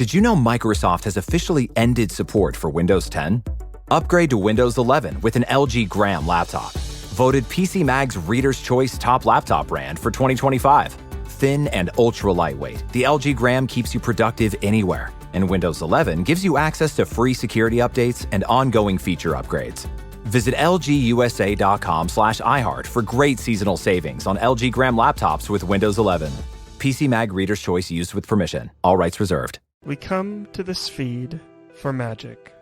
Did you know Microsoft has officially ended support for Windows 10? Upgrade to Windows 11 with an LG Gram laptop. Voted PC Mag's Reader's Choice Top Laptop Brand for 2025. Thin and ultra lightweight, the LG Gram keeps you productive anywhere. And Windows 11 gives you access to free security updates and ongoing feature upgrades. Visit lgusa.com/iHeart for great seasonal savings on LG Gram laptops with Windows 11. PC Mag Reader's Choice used with permission. All rights reserved. We come to this feed for magic.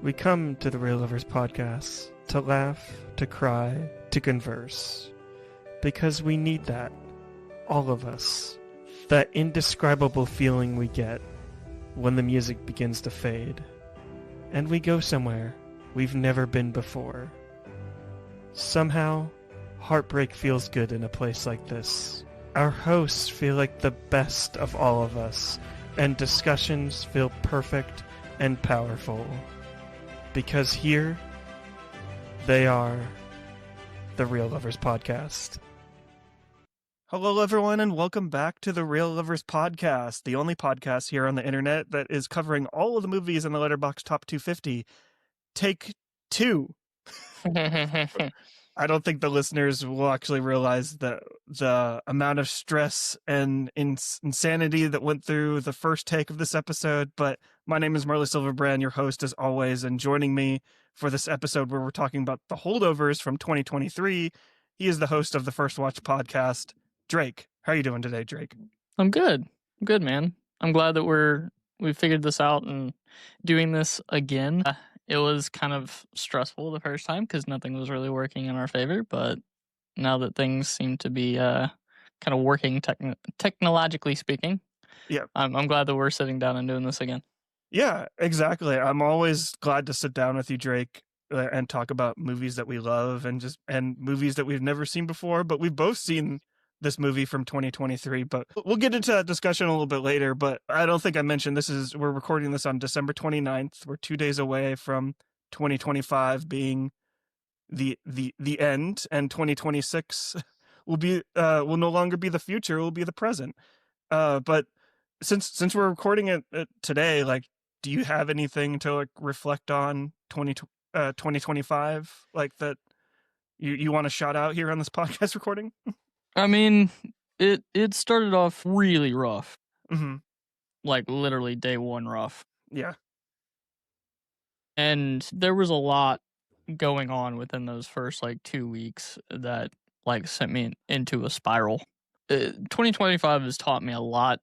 We come to the Real Lovers podcast to laugh, to cry, to converse. Because we need that. All of us. That indescribable feeling we get when the music begins to fade. And we go somewhere we've never been before. Somehow, heartbreak feels good in a place like this. Our hosts feel like the best of all of us, and discussions feel perfect and powerful. Because here, they are the Real Lovers Podcast. Hello, everyone, and welcome back to the Real Lovers Podcast, the only podcast here on the internet that is covering all of the movies in the Letterboxd Top 250. Take 2. I don't think the listeners will actually realize the amount of stress and insanity that went through the first take of this episode, but my name is Marley Silverbrand, your host as always, and joining me for this episode where we're talking about the Holdovers from 2023, he is the host of the First Watch podcast, Drake. How are you doing today, Drake? I'm good. I'm good, man. I'm glad that we figured this out and doing this again. It was kind of stressful the first time because nothing was really working in our favor, but now that things seem to be kind of working technologically speaking, yeah, I'm glad that we're sitting down and doing this again. Yeah, exactly. I'm always glad to sit down with you, Drake, and talk about movies that we love and movies that we've never seen before, but we've both seen this movie from 2023, but we'll get into that discussion a little bit later. But I don't think I mentioned we're recording this on December 29th. We're 2 days away from 2025 being the end, and 2026 will no longer be the future, it will be the present. But since we're recording it today, like, do you have anything to like reflect on 2025 like that you want to shout out here on this podcast recording? I mean, it started off really rough. Mm-hmm. Like literally day one rough. Yeah. And there was a lot going on within those first like 2 weeks that like sent me into a spiral. 2025 has taught me a lot.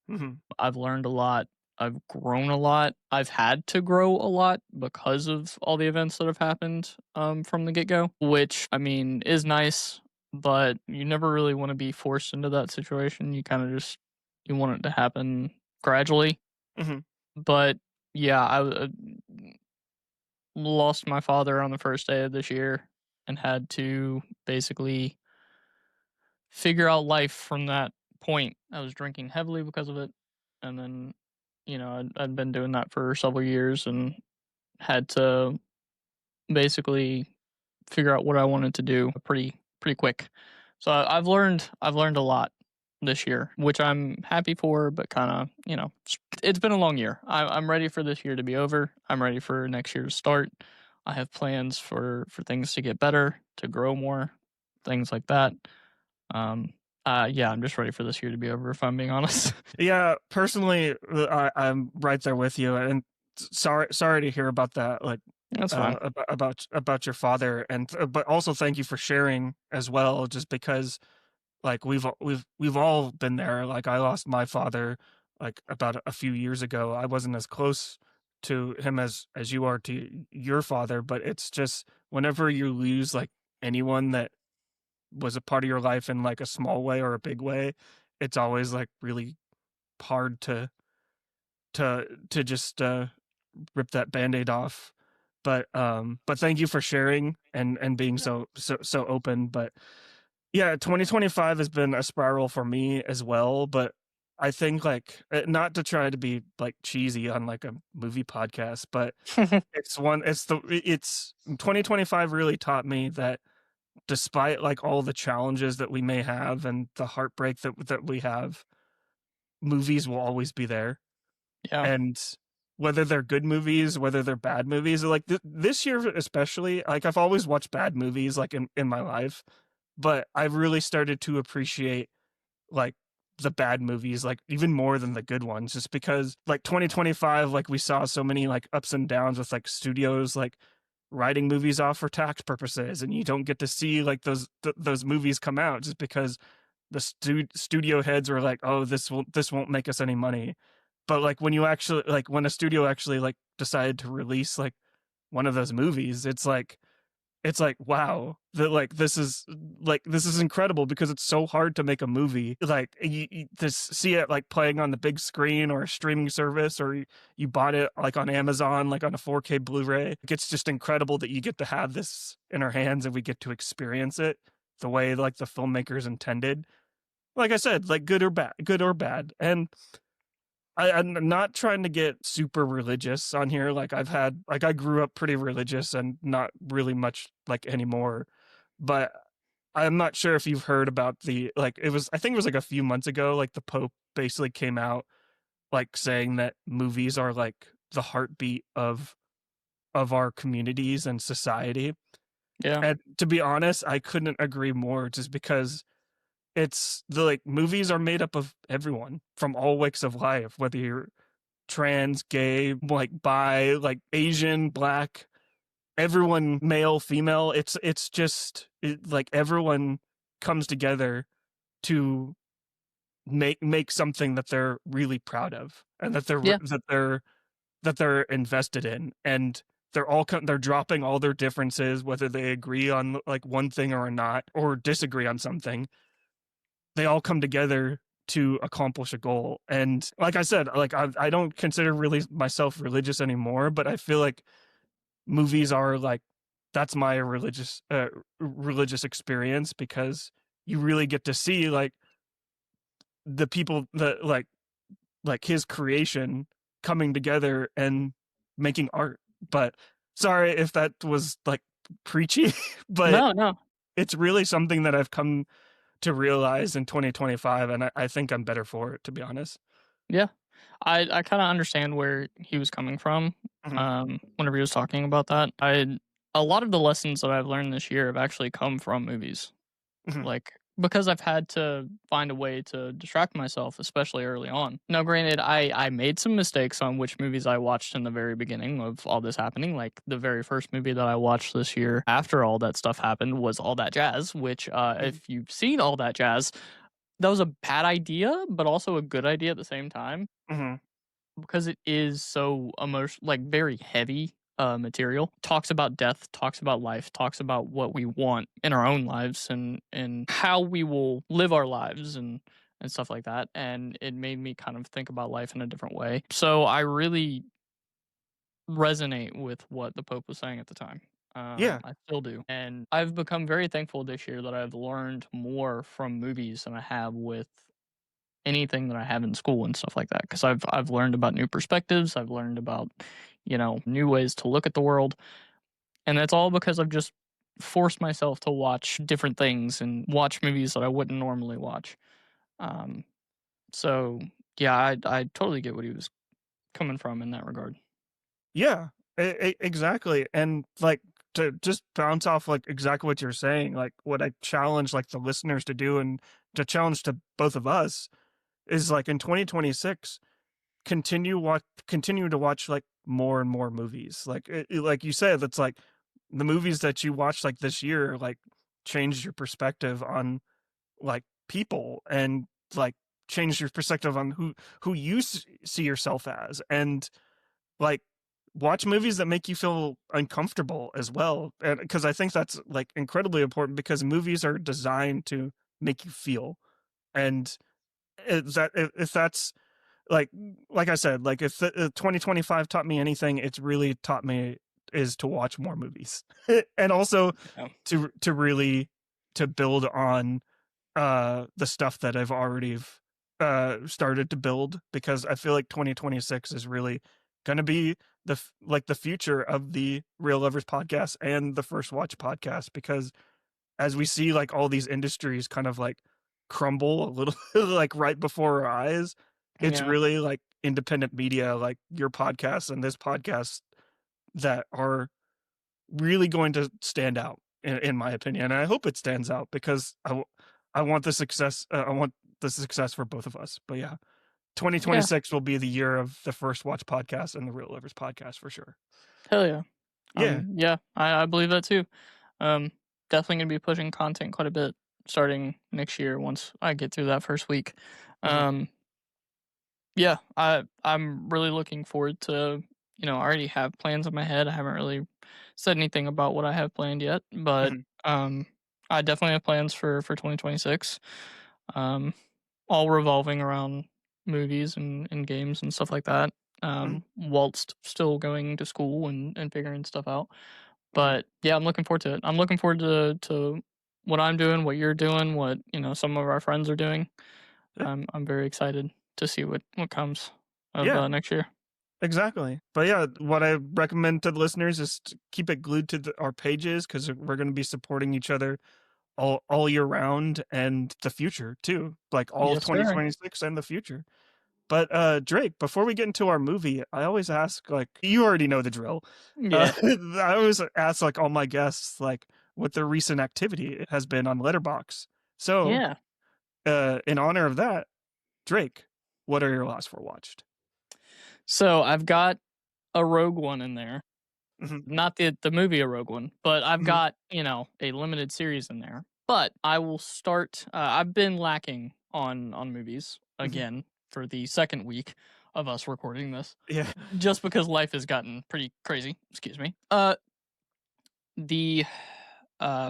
Mm-hmm. I've learned a lot. I've grown a lot. I've had to grow a lot because of all the events that have happened from the get-go, which, I mean, is nice, but you never really want to be forced into that situation. You kind of you want it to happen gradually. Mm-hmm. But yeah, I lost my father on the first day of this year and had to basically figure out life from that point. I was drinking heavily because of it, and then, you know, I'd been doing that for several years and had to basically figure out what I wanted to do pretty quick. So I've learned a lot this year, which I'm happy for, but kind of, you know, it's been a long year. I'm ready for this year to be over. I'm ready for next year to start. I have plans for things to get better, to grow more, things like that. Yeah, I'm just ready for this year to be over, if I'm being honest. Yeah, personally, I'm right there with you, and sorry to hear about that. Like, that's fine. About your father, and but also thank you for sharing as well. Just because, like, we've all been there. Like, I lost my father like about a few years ago. I wasn't as close to him as you are to your father, but it's just whenever you lose like anyone that was a part of your life in like a small way or a big way, it's always like really hard to just rip that Band-Aid off. But thank you for sharing and being so open. But yeah, 2025 has been a spiral for me as well, but I think, like, not to try to be like cheesy on like a movie podcast, but it's 2025 really taught me that despite like all the challenges that we may have and the heartbreak that we have, movies will always be there. Yeah. And whether they're good movies, whether they're bad movies, like this year especially, like I've always watched bad movies like in my life, but I've really started to appreciate like the bad movies like even more than the good ones, just because like 2025, like we saw so many like ups and downs with like studios like writing movies off for tax purposes, and you don't get to see like those movies come out just because the studio heads are like, oh, this won't make us any money. But like when you actually like when a studio actually like decided to release like one of those movies, it's like wow, that like this is incredible, because it's so hard to make a movie like you to see it like playing on the big screen or a streaming service, or you bought it like on Amazon like on a 4K Blu-ray. Like, it's just incredible that you get to have this in our hands and we get to experience it the way like the filmmakers intended. Like I said, like good or bad. And I'm not trying to get super religious on here. Like I grew up pretty religious and not really much like anymore. But I'm not sure if you've heard about I think it was like a few months ago, like the Pope basically came out like saying that movies are like the heartbeat of our communities and society. Yeah. And to be honest, I couldn't agree more, just because it's the like movies are made up of everyone from all walks of life, whether you're trans, gay, like bi, like Asian, black, everyone, male, female. It's just like everyone comes together to make something that they're really proud of, and Yeah. that they're invested in, and they're dropping all their differences, whether they agree on like one thing or not, or disagree on something. They all come together to accomplish a goal. And like I said, like I don't consider really myself religious anymore, but I feel like movies are like that's my religious experience, because you really get to see like the people that like his creation coming together and making art. But sorry if that was like preachy, but No, no. it's really something that I've come to realize in 2025, and I think I'm better for it, to be honest. Yeah. I kind of understand where he was coming from. Mhm, Whenever he was talking about that, a lot of the lessons that I've learned this year have actually come from movies. mhm, Like, because I've had to find a way to distract myself, especially early on. Now, granted, I made some mistakes on which movies I watched in the very beginning of all this happening. Like, the very first movie that I watched this year after all that stuff happened was All That Jazz, which, mhm, if you've seen All That Jazz, that was a bad idea, but also a good idea at the same time, mhm. because it is so emotional, like very heavy material. Talks about death, talks about life, talks about what we want in our own lives, and how we will live our lives, and stuff like that. And it made me kind of think about life in a different way. So I really resonate with what the Pope was saying at the time. Yeah, I still do. And I've become very thankful this year that I've learned more from movies than I have with anything that I have in school and stuff like that, because I've learned about new perspectives, I've learned about, new ways to look at the world, and that's all because I've just forced myself to watch different things and watch movies that I wouldn't normally watch. Um, so yeah, I totally get what he was coming from in that regard. yeah, exactly. And like to just bounce off like exactly what you're saying, like what I challenge like the listeners to do, and to challenge to both of us, is like in 2026, continue to watch like more and more movies. Like like you said, that's like the movies that you watched like this year like changed your perspective on like people, and like changed your perspective on who you see yourself as. And like watch movies that make you feel uncomfortable as well, and because I think that's like incredibly important, because movies are designed to make you feel. And if that's like like I said, like if 2025 taught me anything, it's really taught me is to watch more movies, and also Yeah. to really to build on the stuff that I've already started to build, because I feel like 2026 is really going to be like the future of the Real Lovers podcast and the First Watch podcast, because as we see like all these industries kind of like crumble a little like right before our eyes, it's Yeah. really like independent media like your podcast and this podcast that are really going to stand out, in my opinion. And I hope it stands out because I want the success. I want the success for both of us. But yeah, 2026 will be the year of the First Watch podcast and the Real Lovers podcast for sure. Hell yeah. Yeah. I believe that too. Definitely gonna be pushing content quite a bit starting next year once I get through that first week. Yeah, I'm really looking forward to, I already have plans in my head. I haven't really said anything about what I have planned yet, but I definitely have plans for 2026. All revolving around movies and games and stuff like that. Whilst still going to school and figuring stuff out. But yeah, I'm looking forward to it. I'm looking forward to what I'm doing, what you're doing, what some of our friends are doing. Yeah. I'm very excited to see what comes of next year. Exactly. But yeah, what I recommend to the listeners is to keep it glued to our pages because we're going to be supporting each other all year round and the future too, like all of 2026 and the future. But Drake, before we get into our movie, I always ask, like, you already know the drill. Yeah. I always ask like all my guests like what their recent activity has been on Letterboxd. So Yeah. in honor of that, Drake, what are your last 4 watched? So I've got a Rogue One in there. Not the movie a Rogue One, but I've got, a limited series in there. But I will start I've been lacking on movies again for the second week of us recording this. Yeah. Just because life has gotten pretty crazy. Excuse me. The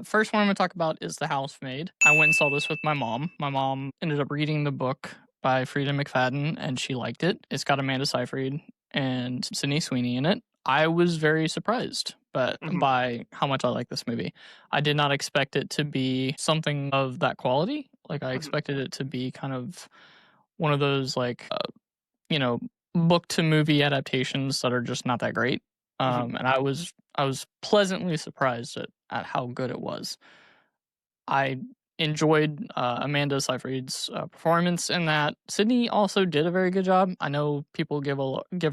first one I'm going to talk about is The Housemaid. I went and saw this with my mom. My mom ended up reading the book by Frida McFadden, and she liked it. It's got Amanda Seyfried and Sydney Sweeney in it. I was very surprised by how much I like this movie. I did not expect it to be something of that quality. Like, I expected it to be kind of one of those, like, book to movie adaptations that are just not that great. And I was pleasantly surprised at how good it was. I enjoyed Amanda Seyfried's performance in that. Sydney also did a very good job. I know people give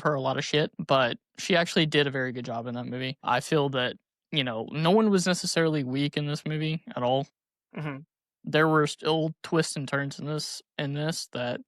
her a lot of shit, but she actually did a very good job in that movie. I feel that no one was necessarily weak in this movie at all. There were still twists and turns in this that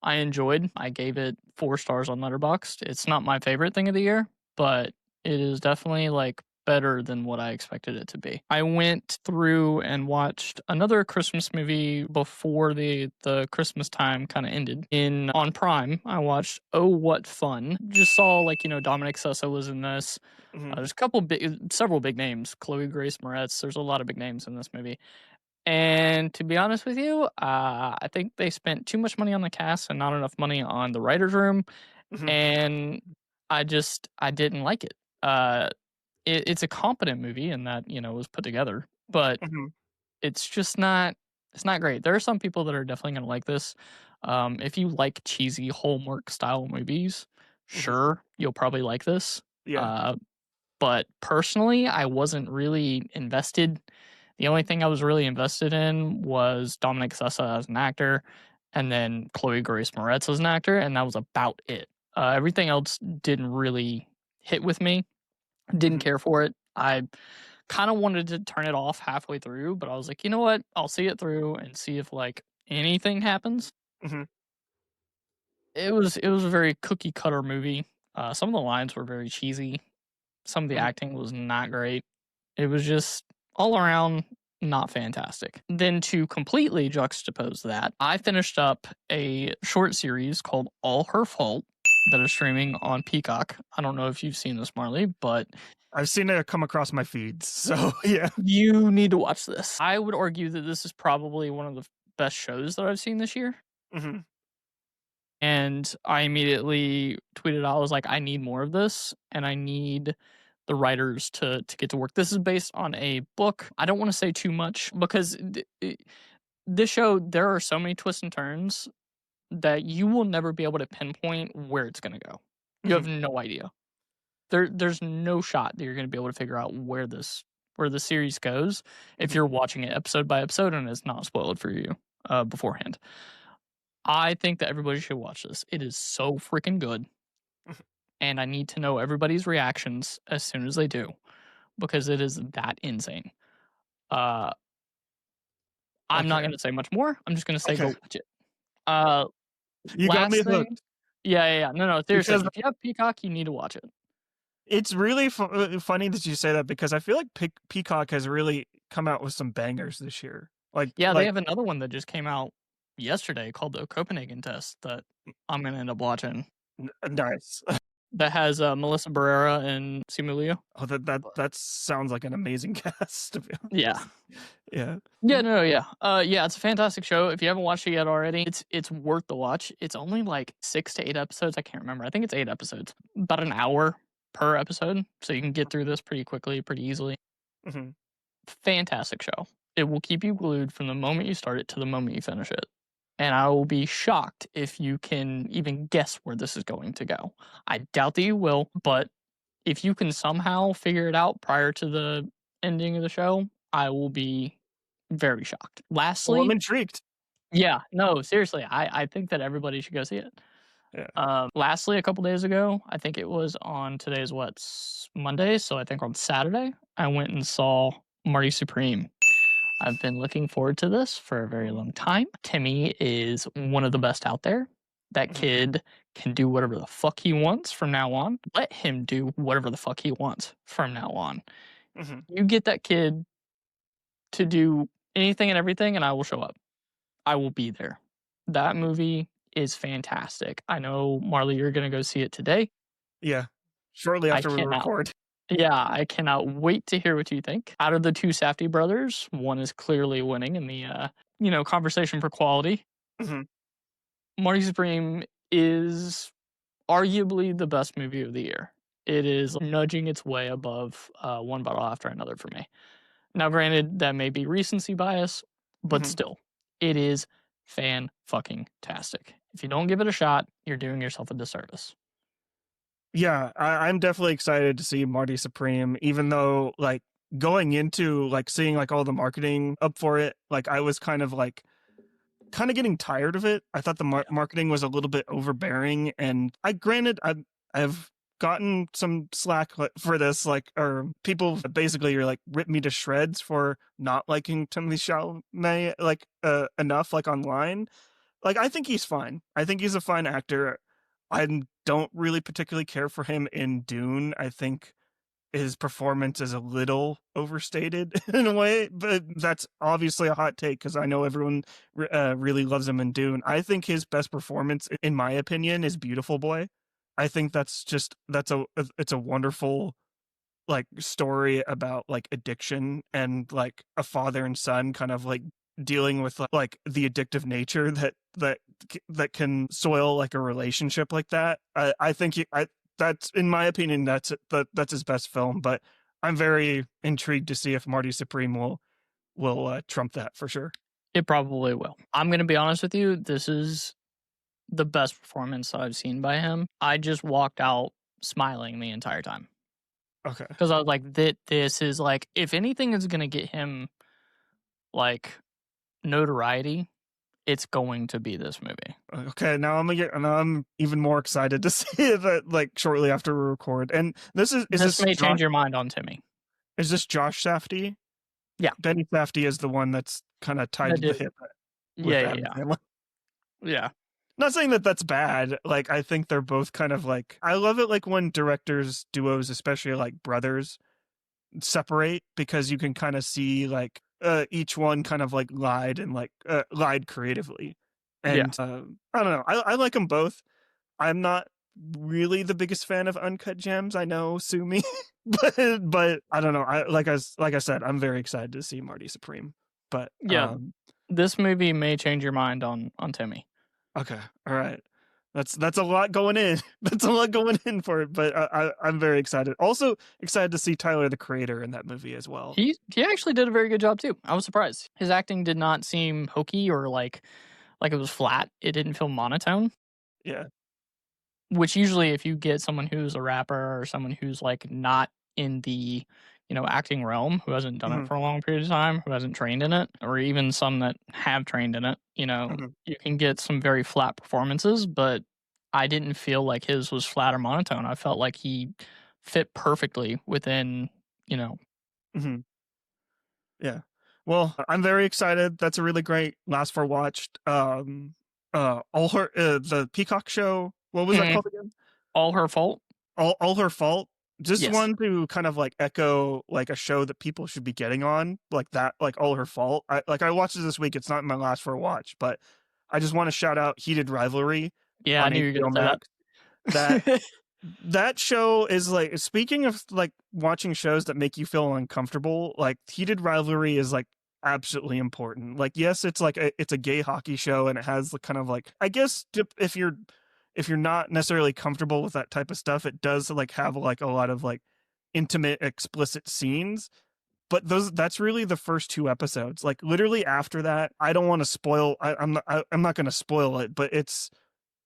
I enjoyed. I gave it 4 stars on Letterboxd. It's not my favorite thing of the year, but it is definitely like better than what I expected it to be. I went through and watched another Christmas movie before the Christmas time kind of ended. On Prime, I watched Oh What Fun. Just saw Dominic Sessa was in this. There's several big names. Chloe Grace Moretz. There's a lot of big names in this movie. And to be honest with you, I think they spent too much money on the cast and not enough money on the writer's room. And I didn't like it. It's a competent movie in that, it was put together, but it's just it's not great. There are some people that are definitely going to like this. If you like cheesy Hallmark style movies, sure, you'll probably like this. Yeah. But personally, I wasn't really invested. The only thing I was really invested in was Dominic Sessa as an actor, and then Chloe Grace Moretz as an actor, and that was about it. Everything else didn't really hit with me. Didn't care for it. I kind of wanted to turn it off halfway through, but I was like, you know what? I'll see it through and see if anything happens. It was a very cookie cutter movie. Some of the lines were very cheesy. Some of the acting was not great. It was just all around not fantastic. Then to completely juxtapose that, I finished up a short series called All Her Fault that is streaming on Peacock. I don't know if you've seen this, Marley, but I've seen it come across my feeds. So yeah, you need to watch this. I would argue that this is probably one of the best shows that I've seen this year. And I immediately tweeted out, I was like, I need more of this, and I need the writers to get to work. This is based on a book. I don't want to say too much because this show, there are so many twists and turns that you will never be able to pinpoint where it's going to go. You have no idea. There's no shot that you're going to be able to figure out where the series goes if you're watching it episode by episode and it's not spoiled for you beforehand. I think that everybody should watch this. It is so freaking good. And I need to know everybody's reactions as soon as they do, because it is that insane. I'm not Okay. going to say much more. I'm just going to say go Okay. watch it. Uh, You got me last thing. hooked Yeah. No, seriously. because If you have Peacock, you need to watch it. it's really funny that you say that because I feel like Peacock has really come out with some bangers this year. Yeah, they have another one that just came out yesterday called the Copenhagen Test that I'm going to end up watching. Nice. That has Melissa Barrera and Simu Liu. Oh, that sounds like an amazing cast. To be honest. Yeah. Yeah. Yeah, it's a fantastic show. If you haven't watched it yet already, it's worth the watch. It's only like 6 to 8 episodes. I can't remember. I think it's 8 episodes. About an hour per episode, so you can get through this pretty quickly, pretty easily. Mm-hmm. Fantastic show. It will keep you glued from the moment you start it to the moment you finish it. And I will be shocked if you can even guess where this is going to go. I doubt that you will, but if you can somehow figure it out prior to the ending of the show, I will be very shocked. Well, Lastly, I'm intrigued. yeah, no, seriously, I think that everybody should go see it. Yeah. Lastly, a couple days ago, I think it was on today's Monday, so I think on Saturday, I went and saw Marty Supreme. I've been looking forward to this for a very long time. Timmy is one of the best out there. That kid can do whatever the fuck he wants from now on. Let him do whatever the fuck he wants from now on. Mm-hmm. You get that kid to do anything and everything, and I will show up. I will be there. That movie is fantastic. I know, Marley, you're going to go see it today. Yeah. Shortly after we record. Yeah, I cannot wait to hear what you think. Out of the two Safdie brothers, one is clearly winning in the conversation for quality. Mm-hmm. Marty Supreme is arguably the best movie of the year. It is nudging its way above One Bottle After Another for me. Now, granted, that may be recency bias, but still, it is fan-fucking-tastic. If you don't give it a shot, you're doing yourself a disservice. Yeah, I'm definitely excited to see Marty Supreme, even though like going into like seeing like all the marketing up for it, like I was kind of getting tired of it. I thought the marketing was a little bit overbearing, and I've gotten some slack for this, or people basically are like rip me to shreds for not liking Timothée Chalamet enough online. Like I think he's fine. I think he's a fine actor. I don't really particularly care for him in Dune. I think his performance is a little overstated in a way, but that's obviously a hot take because I know everyone really loves him in Dune. I think his best performance, in my opinion, is Beautiful Boy. I think it's a wonderful like story about like addiction and like a father and son kind of like dealing with like the addictive nature that can soil like a relationship like that. I think that's, in my opinion, that's his best film, but I'm very intrigued to see if Marty Supreme will trump that for sure. It probably will. I'm going to be honest with you. This is the best performance I've seen by him. I just walked out smiling the entire time. Okay. Because I was like, this is like, if anything is going to get him like notoriety, it's going to be this movie. Okay, now I'm even more excited to see it like shortly after we record. And this may change your mind on Timmy. Is this Josh Safdie? Yeah, Benny Safdie is the one that's kind of tied to the hip. Yeah. Not saying that that's bad. Like I think they're both kind of like, I love it like when directors duos, especially like brothers, separate, because you can kind of see like each one kind of like lied creatively. And I don't know. I like them both. I'm not really the biggest fan of Uncut Gems. I know, sue me, but I don't know. Like I said, I'm very excited to see Marty Supreme. But this movie may change your mind on Timmy. Okay, all right. That's a lot going in. That's a lot going in for it, but I'm very excited. Also excited to see Tyler the Creator in that movie as well. He actually did a very good job too. I was surprised. His acting did not seem hokey or like it was flat. It didn't feel monotone. Yeah. Which usually if you get someone who's a rapper or someone who's like not in the, acting realm who hasn't done it Mhm. for a long period of time, who hasn't trained in it, or even some that have trained in it. Mhm. You can get some very flat performances, but I didn't feel like his was flat or monotone. I felt like he fit perfectly within, you know. Mhm. Yeah. Well, I'm very excited. That's a really great last four watched. All her the Peacock show. What was that Mhm. called again? All Her Fault? All her fault. Just Yes. one to kind of like echo like a show that people should be getting on like that. Like all her fault. I watched it this week. It's not in my last four watch, but I just want to shout out Heated Rivalry Yeah, I on knew you were HBO gonna Max. That say that. that show is like, speaking of like watching shows that make you feel uncomfortable, like Heated Rivalry is like absolutely important. Like, yes, it's like it's a gay hockey show and it has the kind of like, I guess if you're not necessarily comfortable with that type of stuff, it does like have like a lot of like intimate explicit scenes. But that's really the first two episodes. Like literally after that, I don't want to spoil. I'm not going to spoil it, but it's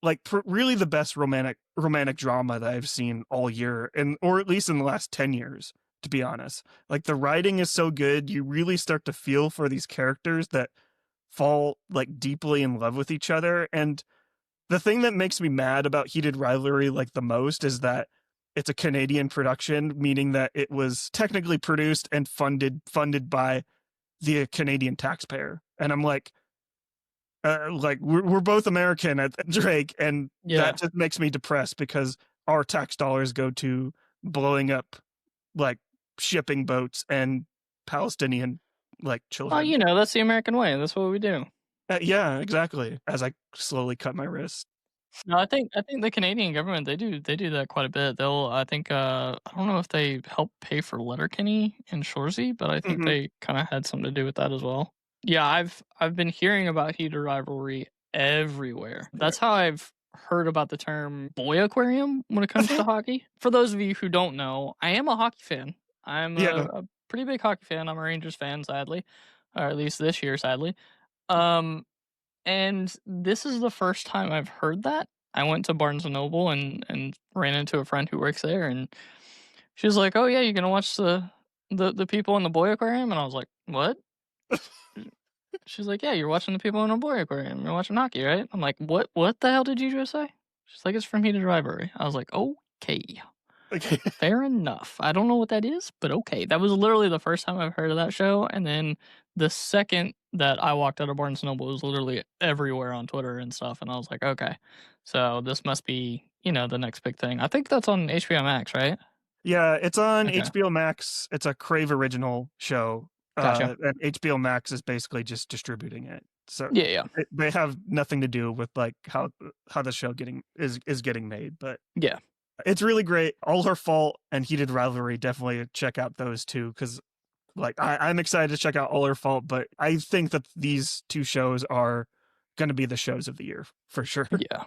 like really the best romantic drama that I've seen all year, and or at least in the last 10 years, to be honest. Like the writing is so good, you really start to feel for these characters that fall like deeply in love with each other. And the thing that makes me mad about Heated Rivalry like the most is that it's a Canadian production, meaning that it was technically produced and funded by the Canadian taxpayer. And I'm like we're both American at Drake, and Yeah. that just makes me depressed because our tax dollars go to blowing up like shipping boats and Palestinian like Well, children. that's the American way. That's what we do. Yeah, exactly. As I slowly cut my wrist. No, I think the Canadian government, they do that quite a bit. I think, I don't know if they help pay for Letterkenny and Shoresy, but I think Hmm. they kinda had something to do with that as well. Yeah, I've been hearing about heated rivalry everywhere. Yeah. That's how I've heard about the term boy aquarium when it comes to hockey. For those of you who don't know, I am a hockey fan. I'm Yeah. a pretty big hockey fan. I'm a Rangers fan, sadly, or at least this year, sadly. Um and this is the first time I've heard that. I went to Barnes& and Noble and ran into a friend who works there, and she was like, "Oh, yeah, you gonna watch the people in the boy aquarium?" And I was like, "What?" She's like, "Yeah, you're watching the people in the boy aquarium. You're watching hockey, right?" I'm like, "What the hell did you just say?" She's like, "It's from Heated Rivalry." I was like, "Okay, Okay. fair enough. I don't know what that is, but okay." That was literally the first time I've heard of that show, and then the second that I walked out of Barnes& and Noble, it was literally everywhere on Twitter and stuff, and I was like, "Okay, so this must be, the next big thing." I think that's on HBO Max, right? Yeah, it's on Okay, HBO Max. It's a Crave original show. gotcha. And HBO Max is basically just distributing it. So Yeah, yeah, they have nothing to do with like how the show is getting made, but yeah, it's really great. All Her Fault and Heated Rivalry, definitely check out those two, because like I'm excited to check out All Her Fault, but I think that these two shows are going to be the shows of the year for sure. yeah.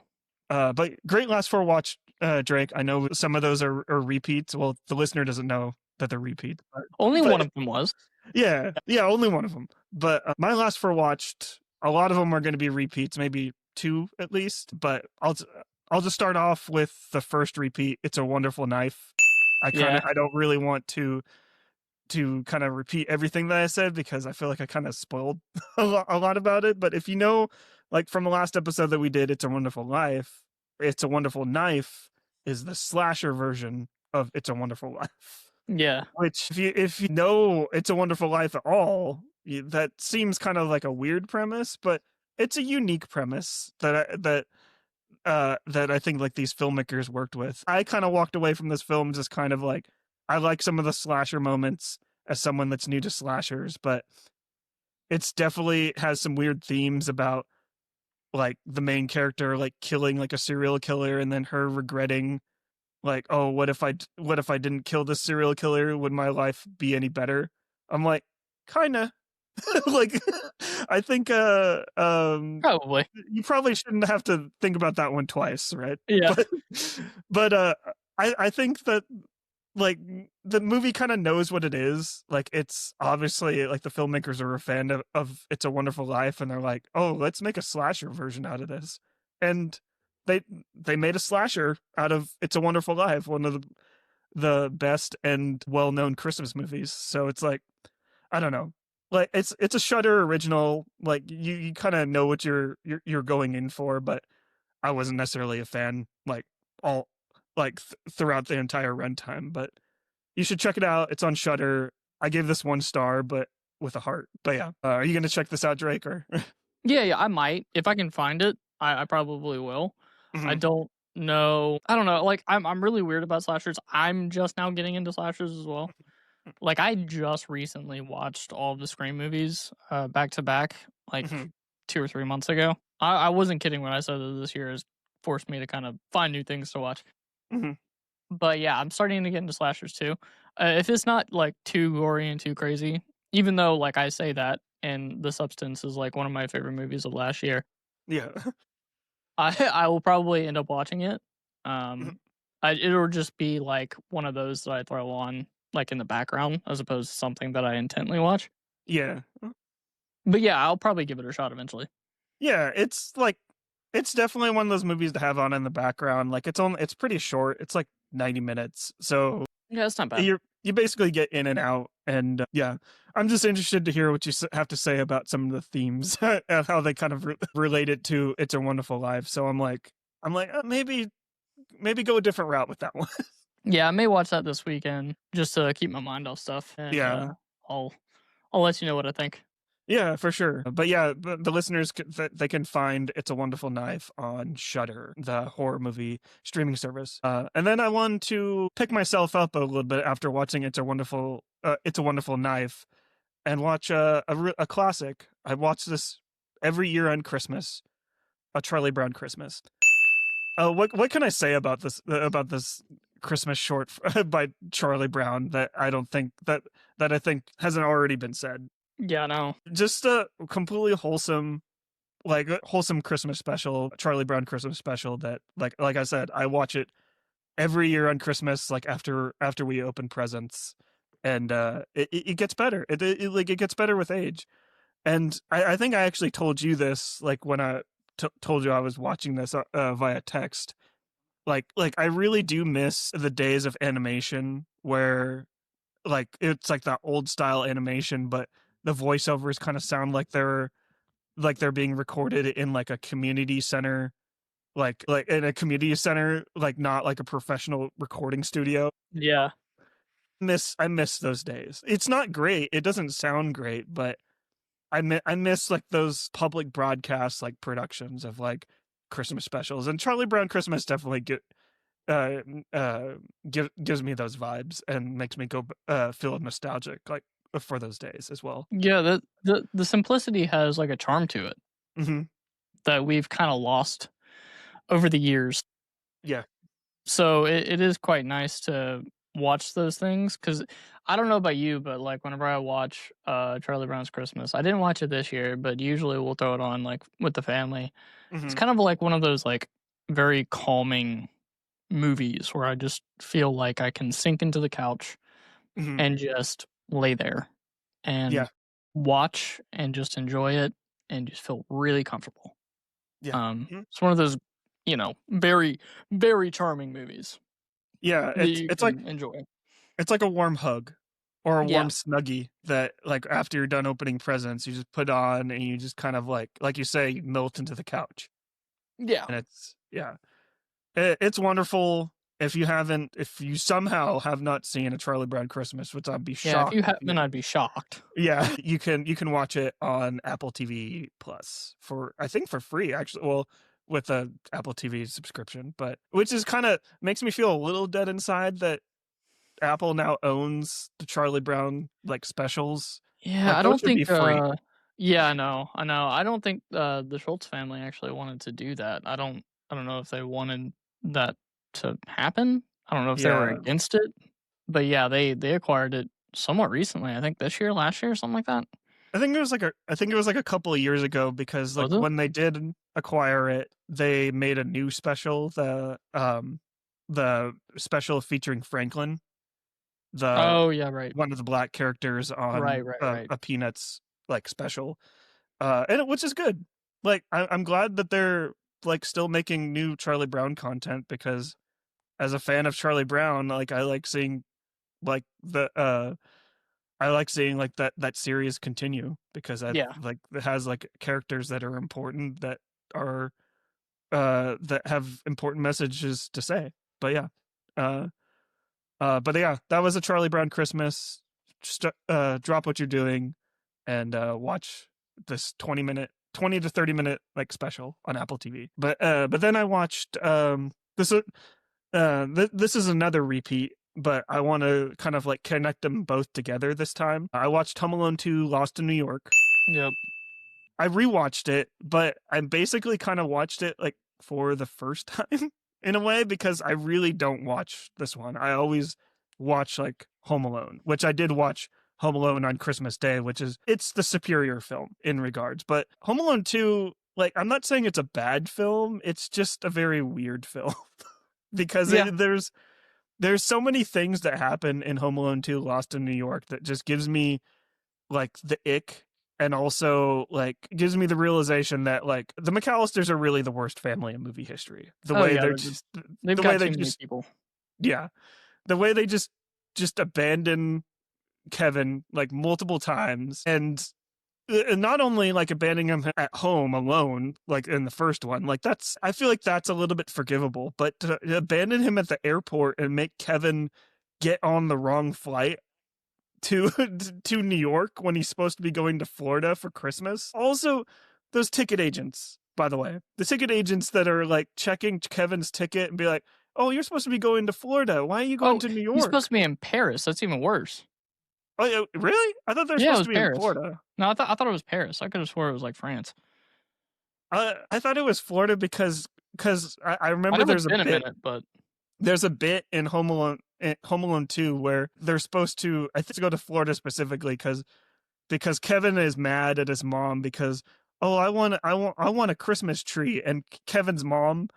But great last four watch, Drake. I know some of those are repeats. Well, the listener doesn't know that they're repeats, Only but one of them was. yeah, only one of them. But my last four watched, a lot of them are going to be repeats, maybe two at least. But I'll just start off with the first repeat. It's a Wonderful Knife. Yeah, I don't really want to kind of repeat everything that I said because I feel like I kind of spoiled a lot about it. But if you know, like from the last episode that we did, It's a Wonderful Life, It's a Wonderful Knife is the slasher version of It's a Wonderful Life. yeah, Which, if you know It's a Wonderful Life at all, that seems kind of like a weird premise, but it's a unique premise that I think like these filmmakers worked with. I kind of walked away from this film just kind of like, I like some of the slasher moments as someone that's new to slashers, but it's definitely has some weird themes about like the main character like killing like a serial killer and then her regretting like, oh, what if I didn't kill this serial killer? Would my life be any better? I'm like, kinda. Like, I think probably. you probably shouldn't have to think about that one twice, right? Yeah, But I think that like the movie kind of knows what it is. Like it's obviously like the filmmakers are a fan of It's a Wonderful Life, and they're like, oh, let's make a slasher version out of this. And they they made a slasher out of It's a Wonderful Life, one of the best and well-known Christmas movies. So it's like, I don't know. Like it's a Shudder original. Like you kind of know what you're going in for, but I wasn't necessarily a fan like all throughout the entire runtime. But you should check it out. It's on Shudder. I gave this 1 star, but with a heart. But yeah, are you gonna check this out, Drake? Or Yeah, I might. If I can find it, I probably will. I Mhm. don't know. I don't know. Like I'm really weird about slashers. I'm just now getting into slashers as well. Like I just recently watched all of the Scream movies back to back, like Mhm. 2 or 3 months ago. I wasn't kidding when I said that this year has forced me to kind of find new things to watch. Mhm. But yeah, I'm starting to get into slashers too. If it's not like too gory and too crazy, even though like I say that, and The Substance is like one of my favorite movies of last year, Yeah. I will probably end up watching it. Mhm. It'll just be like one of those that I throw on like in the background as opposed to something that I intently watch. Yeah. But yeah, I'll probably give it a shot eventually. Yeah, it's like it's definitely one of those movies to have on in the background. Like it's pretty short. It's like 90 minutes. So Yeah, it's not bad. you basically get in and out, and yeah, I'm just interested to hear what you have to say about some of the themes and how they kind of relate it to It's a Wonderful Life. So I'm like maybe go a different route with that one. Yeah, I may watch that this weekend just to keep my mind off stuff, and Yeah. I'll I'll let you know what I think. Yeah, for sure. But yeah, the listeners they can find It's a Wonderful Knife on Shudder, the horror movie streaming service. And then I want to pick myself up a little bit after watching It's a Wonderful Knife, and watch a classic. I watch this every year on Christmas, A Charlie Brown Christmas. What can I say about this Christmas short by Charlie Brown that I don't think that I think hasn't already been said? Yeah, no. Just a completely wholesome, like a wholesome Christmas special, Charlie Brown Christmas special that like I said, I watch it every year on Christmas, like after we open presents. And it gets better. Like it gets better with age. And I think I actually told you this like when I told you I was watching this via text. Like I really do miss the days of animation where like it's like that old style animation, but the voiceovers kind of sound like they're being recorded in like a community center, like in a community center, like not like a professional recording studio. Yeah. I miss those days. It's not great. It doesn't sound great, but I miss like those public broadcast like productions of like Christmas specials, and Charlie Brown Christmas definitely uh uh gives me those vibes and makes me go feel nostalgic like for those days as well. Yeah, the simplicity has like a charm to it Hmm. that we've kind of lost over the years. Yeah. So it is quite nice to watch those things because I don't know about you, but like whenever I watch Charlie Brown's Christmas, I didn't watch it this year, but usually we'll throw it on like with the family. It's Hmm. kind of like one of those like very calming movies where I just feel like I can sink into the couch Hmm. and just lay there and Yeah. watch and just enjoy it and just feel really comfortable. Yeah. Mhm. It's one of those, very, very charming movies Yeah, that you it's like can enjoy. it's like a warm hug or a Yeah, warm snuggie that like after you're done opening presents, you just put on and you just kind of like you say, you melt into the couch. yeah, And it's yeah. It's wonderful. If you somehow have not seen A Charlie Brown Christmas, which I'd be yeah. If shocked you if you haven't, I'd be shocked. yeah, you can watch it on Apple TV Plus for I think for free actually. Well, with a Apple TV subscription, but which is kind of makes me feel a little dead inside that Apple now owns the Charlie Brown like specials. Yeah, Like I those don't should be think. free. Yeah, I know. I don't think the Schultz family actually wanted to do that. I don't know if they wanted that to happen. I don't know if they were Yeah. against it, but yeah, they acquired it somewhat recently. I think this year, last year, something like that. I think it was like a couple of years ago because like Was it? when they did acquire it, they made a new special, the special featuring Franklin, the Oh yeah, right, one of the black characters right, on right, right. a Peanuts like special. Which is good. Like I'm glad that they're like still making new Charlie Brown content because as a fan of Charlie Brown, like I like seeing like I like seeing like that series continue because I Yeah. like it has like characters that are important that are that have important messages to say. But yeah. But yeah, that was a Charlie Brown Christmas. Just drop what you're doing and watch this 20 to 30 minute like special on Apple TV. But then I watched this is another repeat, but I want to kind of like connect them both together this time. I watched Home Alone 2 Lost in New York. Yep. I rewatched it, but I basically kind of watched it like for the first time in a way because I really don't watch this one. I always watch like Home Alone, which I did watch Home Alone on Christmas Day, which is it's the superior film in regards. But Home Alone 2, like I'm not saying it's a bad film, it's just a very weird film because Yeah. there's so many things that happen in Home Alone 2 Lost in New York that just gives me like the ick and also like gives me the realization that like the McAllisters are really the worst family in movie history. The Oh way yeah, they're they've just they've the way got they too many just people. yeah. The way they just abandon Kevin like multiple times and not only like abandoning him at home alone like in the first one, like that's I feel like that's a little bit forgivable, but to abandon him at the airport and make Kevin get on the wrong flight to to New York when he's supposed to be going to Florida for Christmas. Also, those ticket agents, by the way, the ticket agents that are like checking Kevin's ticket and be like, "Oh, you're supposed to be going to Florida. Why are you going Oh, to New he's supposed York?" to be in Paris. That's even worse. Oh, yeah, really? I thought they're Yeah, it supposed was to be in Paris. Florida. No, I thought it was Paris. I could have swore it was like France. I thought it was Florida because I Might remember have been a minute, but there's a bit in Home Alone 2 where they're supposed to I think to go to Florida specifically because Kevin is mad at his mom because oh I want a Christmas tree and Kevin's mom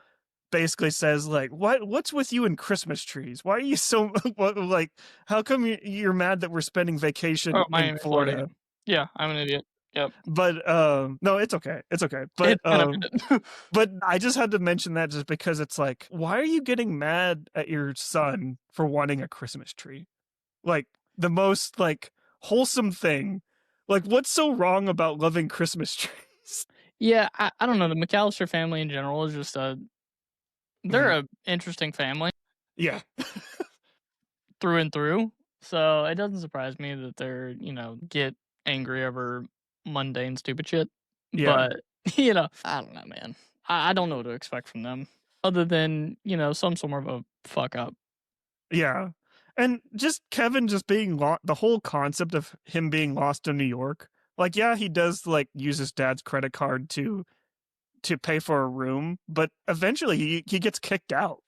basically says like what's with you and Christmas trees, why are you so like how come you're mad that we're spending vacation oh, in Miami, Florida. Florida. Yeah, I'm an idiot. Yep. But no, it's okay, but It's been a minute. but I just had to mention that just because it's like why are you getting mad at your son for wanting a Christmas tree, like the most like wholesome thing. Like, what's so wrong about loving Christmas trees? Yeah, I don't know. The McAllister family in general is just they're Mhm. a interesting family Yeah. through and through. So it doesn't surprise me that they're, get angry over mundane stupid shit. Yeah. But, I don't know, man. I don't know what to expect from them. Other than, some sort of a fuck up. Yeah. And just Kevin just being the whole concept of him being lost in New York. Like, yeah, he does like use his dad's credit card to pay for a room, but eventually he gets kicked out.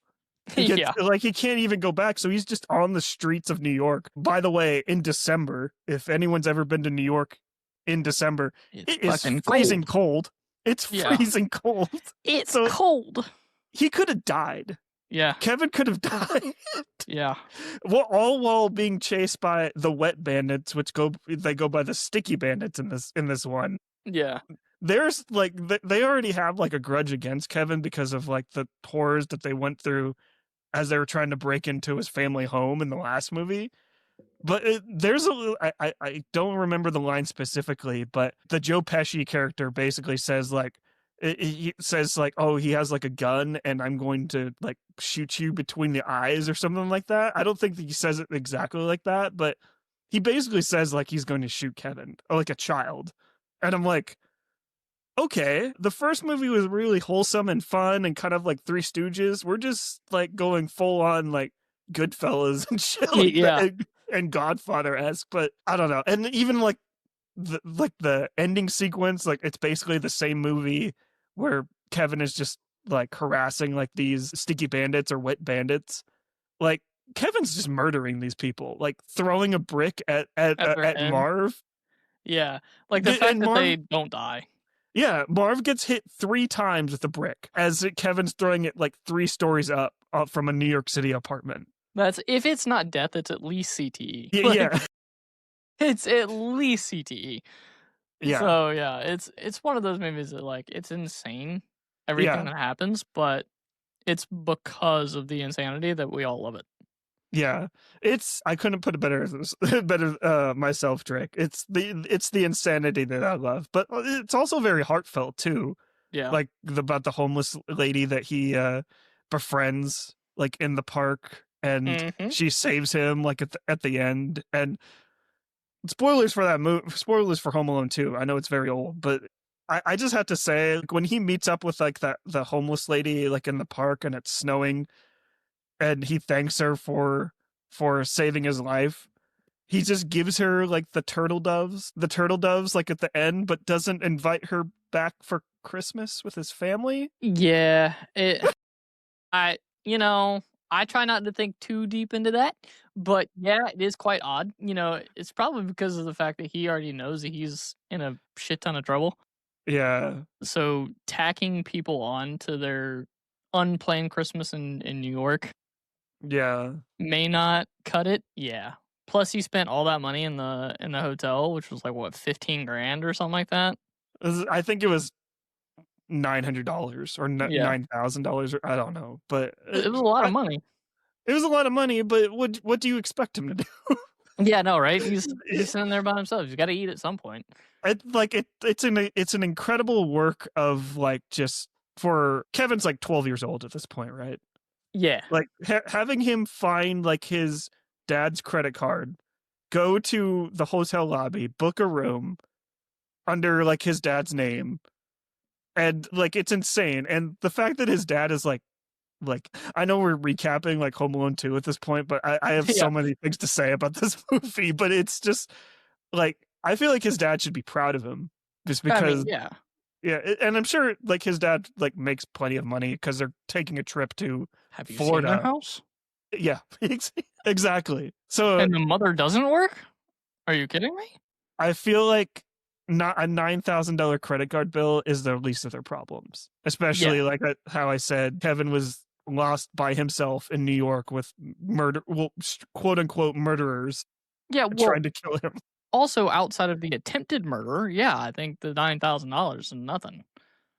He gets Yeah. like he can't even go back, so he's just on the streets of New York. By the way, in December, if anyone's ever been to New York in December, It's it is fucking freezing cold. It's Yeah. freezing cold. It's So cold. he could have died. Yeah. Kevin could have died. Yeah. Well, all while being chased by the wet bandits, which go by the sticky bandits in this one. Yeah. There's like they already have like a grudge against Kevin because of like the horrors that they went through as they were trying to break into his family home in the last movie. But there's I don't remember the line specifically, but the Joe Pesci character basically says like he says like, oh, he has like a gun and I'm going to like shoot you between the eyes or something like that. I don't think that he says it exactly like that, but he basically says like he's going to shoot Kevin or like a child. And I'm like, okay, the first movie was really wholesome and fun and kind of like Three Stooges. We're just like going full on like Goodfellas and shit like Yeah. that and Godfather-esque, but I don't know. And even like the ending sequence, like it's basically the same movie where Kevin is just like harassing like these sticky bandits or wet bandits. Like Kevin's just murdering these people, like throwing a brick at their head. Marv. Yeah. Like the And fact that Marv- they don't die. Yeah, Marv gets hit 3 times with a brick as Kevin's throwing it like 3 stories up from a New York City apartment. That's if it's not death, it's at least CTE. Yeah, Like, yeah, it's at least CTE. yeah. So yeah, it's one of those movies that like it's insane everything Yeah. that happens, but it's because of the insanity that we all love it. Yeah, I couldn't put it better myself, Drake. It's the insanity that I love, but it's also very heartfelt too. Yeah. Like about the homeless lady that he befriends like in the park, and she saves him like at the end. And spoilers for that movie, spoilers for Home Alone 2. I know it's very old, but I just have to say, like, when he meets up with like the homeless lady like in the park and it's snowing, and he thanks her for saving his life. He just gives her like the turtle doves like at the end, but doesn't invite her back for Christmas with his family. Yeah, I try not to think too deep into that, but yeah, it is quite odd. It's probably because of the fact that he already knows that he's in a shit ton of trouble. Yeah. So tacking people on to their unplanned Christmas in New York, yeah, may not cut it. Yeah. Plus, he spent all that money in the hotel, which was like what, $15,000 or something like that. I think it was $900 or $9,000, or I don't know, but it was a lot of money. It was a lot of money, but what do you expect him to do? Yeah, no, right? He's sitting there by himself. He's got to eat at some point. It's an incredible work of like, just for Kevin's like 12 years old at this point, right? Yeah. Like having him find like his dad's credit card, go to the hotel lobby, book a room under like his dad's name, and like it's insane. And the fact that his dad is like I know we're recapping like Home Alone 2 at this point, but I have so many things to say about this movie. But it's just like, I feel like his dad should be proud of him, just because. Yeah, and I'm sure like his dad like makes plenty of money because they're taking a trip to Have you Florida. seen their house? Yeah, exactly. So and the mother doesn't work? Are you kidding me? I feel like not a $9,000 credit card bill is the least of their problems, especially like how I said Kevin was lost by himself in New York with quote unquote murderers. Yeah, trying to kill him. Also, outside of the attempted murder, I think the $9,000 is nothing.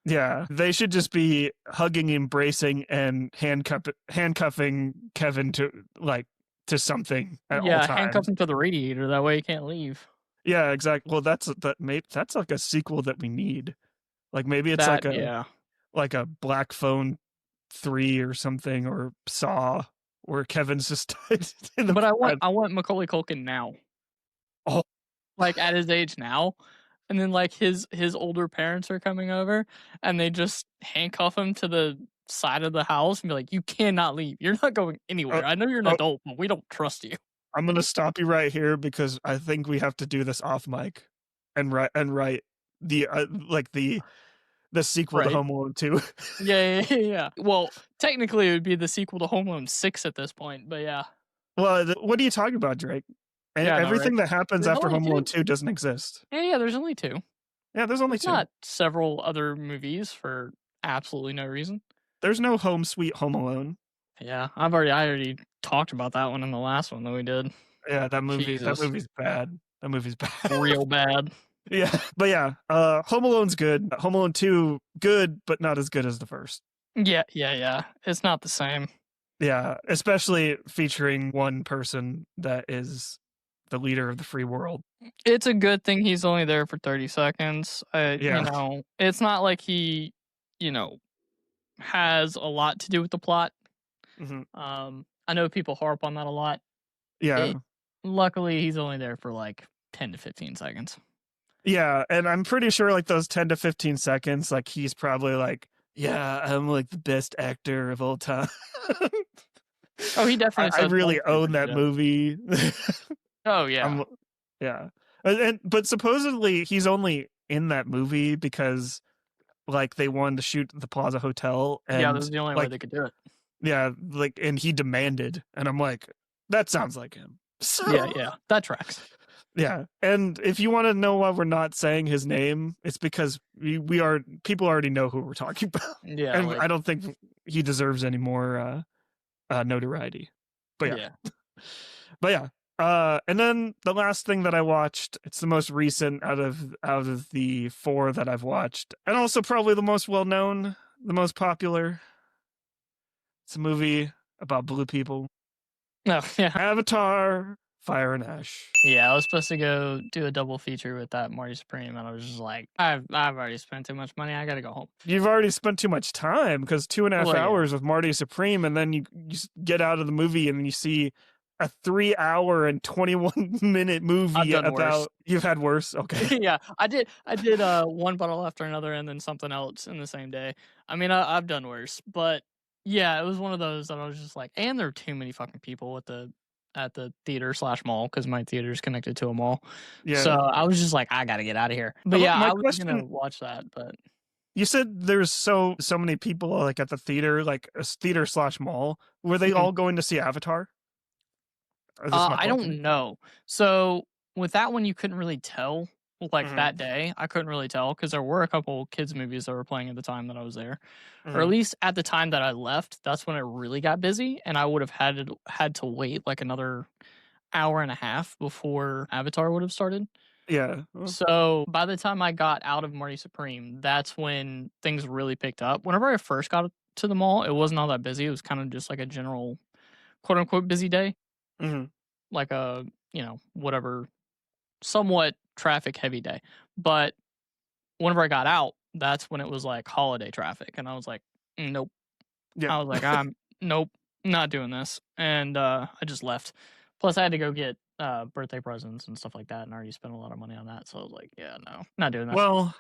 Yeah, they should just be hugging, embracing, and handcuffing Kevin to something at all times. Handcuff him to the radiator. That way he can't leave. Yeah, exactly. Well, that's like a sequel that we need. Like maybe it's like a Black Phone 3 or something, or Saw, where Kevin's just in the. But I want Macaulay Culkin now. Oh, like at his age now, and then like his older parents are coming over, and they just handcuff him to the side of the house and be like, "You cannot leave. You're not going anywhere. I know you're an adult, but we don't trust you." I'm gonna stop you right here because I think we have to do this off mic, and write the the sequel to Home Alone 2. Yeah. Well, technically, it would be the sequel to Home Alone 6 at this point, but yeah. Well, what are you talking about, Drake? Everything that happens after Home Alone 2 doesn't exist. Yeah, there's only 2. Yeah, there's only 2. Not several other movies for absolutely no reason. There's no Home Sweet Home Alone. Yeah, I already talked about that one in the last one that we did. Yeah, that movie's bad. That movie's bad. Real bad. Yeah, but Home Alone's good. Home Alone 2, good, but not as good as the first. Yeah. It's not the same. Yeah, especially featuring one person that is the leader of the free world. It's a good thing he's only there for 30 seconds. It's not like he, has a lot to do with the plot. Mm-hmm. I know people harp on that a lot. Yeah. Luckily, he's only there for like 10 to 15 seconds. Yeah, and I'm pretty sure like those 10 to 15 seconds, like he's probably like, yeah, I'm like the best actor of all time. Oh, he definitely I really own that movie. Oh, yeah. Yeah. But supposedly he's only in that movie because like they wanted to shoot the Plaza Hotel. And that was the only way they could do it. Yeah, like, and he demanded, and I'm like, that sounds like him. So, yeah, that tracks. Yeah, and if you want to know why we're not saying his name, it's because people already know who we're talking about. Yeah, and I don't think he deserves any more notoriety. But and then the last thing that I watched, it's the most recent out of the 4 that I've watched, and also probably the most well known, the most popular. It's a movie about blue people. No, yeah. Avatar, Fire and Ash. Yeah, I was supposed to go do a double feature with that Marty Supreme, and I was just like, I've already spent too much money. I gotta go home. You've already spent too much time because 2.5 Well, yeah. hours with Marty Supreme, and then you get out of the movie and you see a 3 hour and 21 minute movie I've done about worse. you've had worse. Okay. Yeah, I did one bottle after another and then something else in the same day. I mean, I've done worse, but yeah, it was one of those that I was just like, and there are too many fucking people at the theater / mall because my theater is connected to a mall. Yeah. So I was just like, I gotta get out of here. But yeah, My I was question, gonna watch that, but you said there's so many people like at the theater, like a theater / mall. Were they Mhm. all going to see Avatar? I don't know. So with that one, you couldn't really tell. Like Mhm. that day, I couldn't really tell because there were a couple kids movies that were playing at the time that I was there, or at Mhm. least at the time that I left. That's when it really got busy, and I would have had to wait like another hour and a half before Avatar would have started. Yeah. So by the time I got out of Marty Supreme, that's when things really picked up. Whenever I first got to the mall, it wasn't all that busy. It was kind of just like a general quote unquote busy day, Mhm. like a whatever somewhat traffic heavy day. But whenever I got out, that's when it was like holiday traffic, and I was like, nope. Yeah. I was like, I'm nope, not doing this, and I just left. Plus, I had to go get birthday presents and stuff like that, and I already spent a lot of money on that, so I was like, yeah, no, not doing that. Well,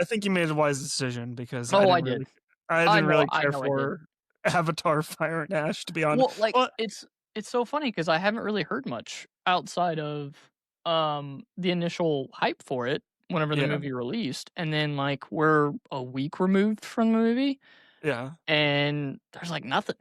I think you made a wise decision because Oh, I did. I didn't really I care know I did. for Avatar Fire and Ash, to be honest. Well, like Well, it's so funny because I haven't really heard much outside of the initial hype for it whenever the yeah, movie released, and then like we're a week removed from the movie, yeah, and there's like nothing,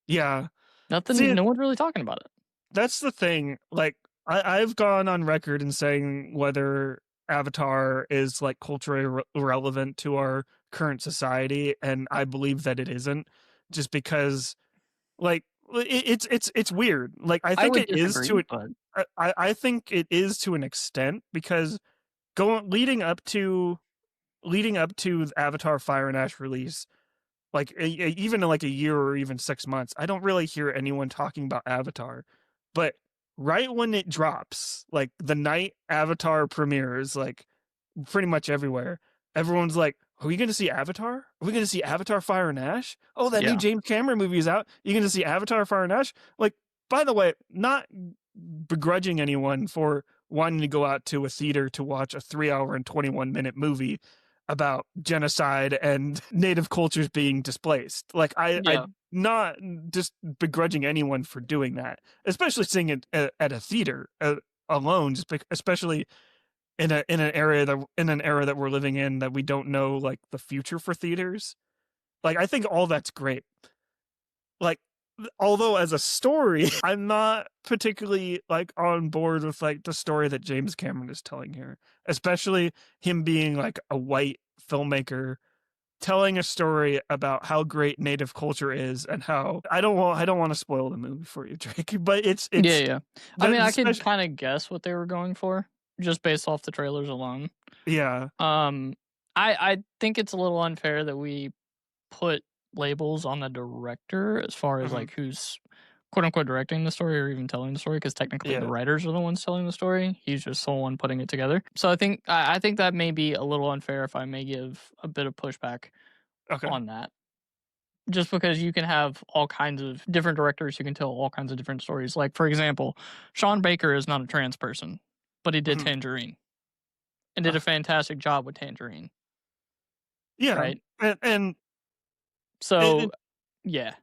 yeah. nothing. See, No one's really talking about it. that's the thing. Like, I've gone on record in saying whether Avatar is like culturally relevant to our current society, and I believe that it isn't, just because like it's weird. Like, I I think would it is to disagree, it. but I think it is to an extent because going leading up to Avatar Fire and Ash release, like even like a year or even 6 months, I don't really hear anyone talking about Avatar. But right when it drops, like the night Avatar premieres, like pretty much everywhere, everyone's like, "Are we going to see Avatar? Are we going to see Avatar Fire and Ash? Oh, that new yeah, James Cameron movie is out. You going to see Avatar Fire and Ash?" Like, by the way, not begrudging anyone for wanting to go out to a theater to watch a 3 hour and 21 minute movie about genocide and native cultures being displaced. Like, I yeah, not just begrudging anyone for doing that, especially seeing it at a theater alone, especially in an era that we're living in, that we don't know like the future for theaters. Like, I think all that's great. Like, although as a story, I'm not particularly like on board with like the story that James Cameron is telling here, especially him being like a white filmmaker telling a story about how great native culture is, and how I don't want to spoil the movie for you, Drake, but yeah, yeah. I mean, I could special, kind of guess what they were going for just based off the trailers alone. yeah. Um, I think it's a little unfair that we put labels on the director as far as Mhm. like who's quote unquote directing the story or even telling the story, because technically the Yeah. writers are the ones telling the story. He's just the one putting it together. So I think that may be a little unfair if I may give a bit of pushback Okay. on that. Just because you can have all kinds of different directors who can tell all kinds of different stories. Like, for example, Sean Baker is not a trans person, but he did Mhm. Tangerine and did a fantastic job with Tangerine, Yeah. right? And So, it, yeah.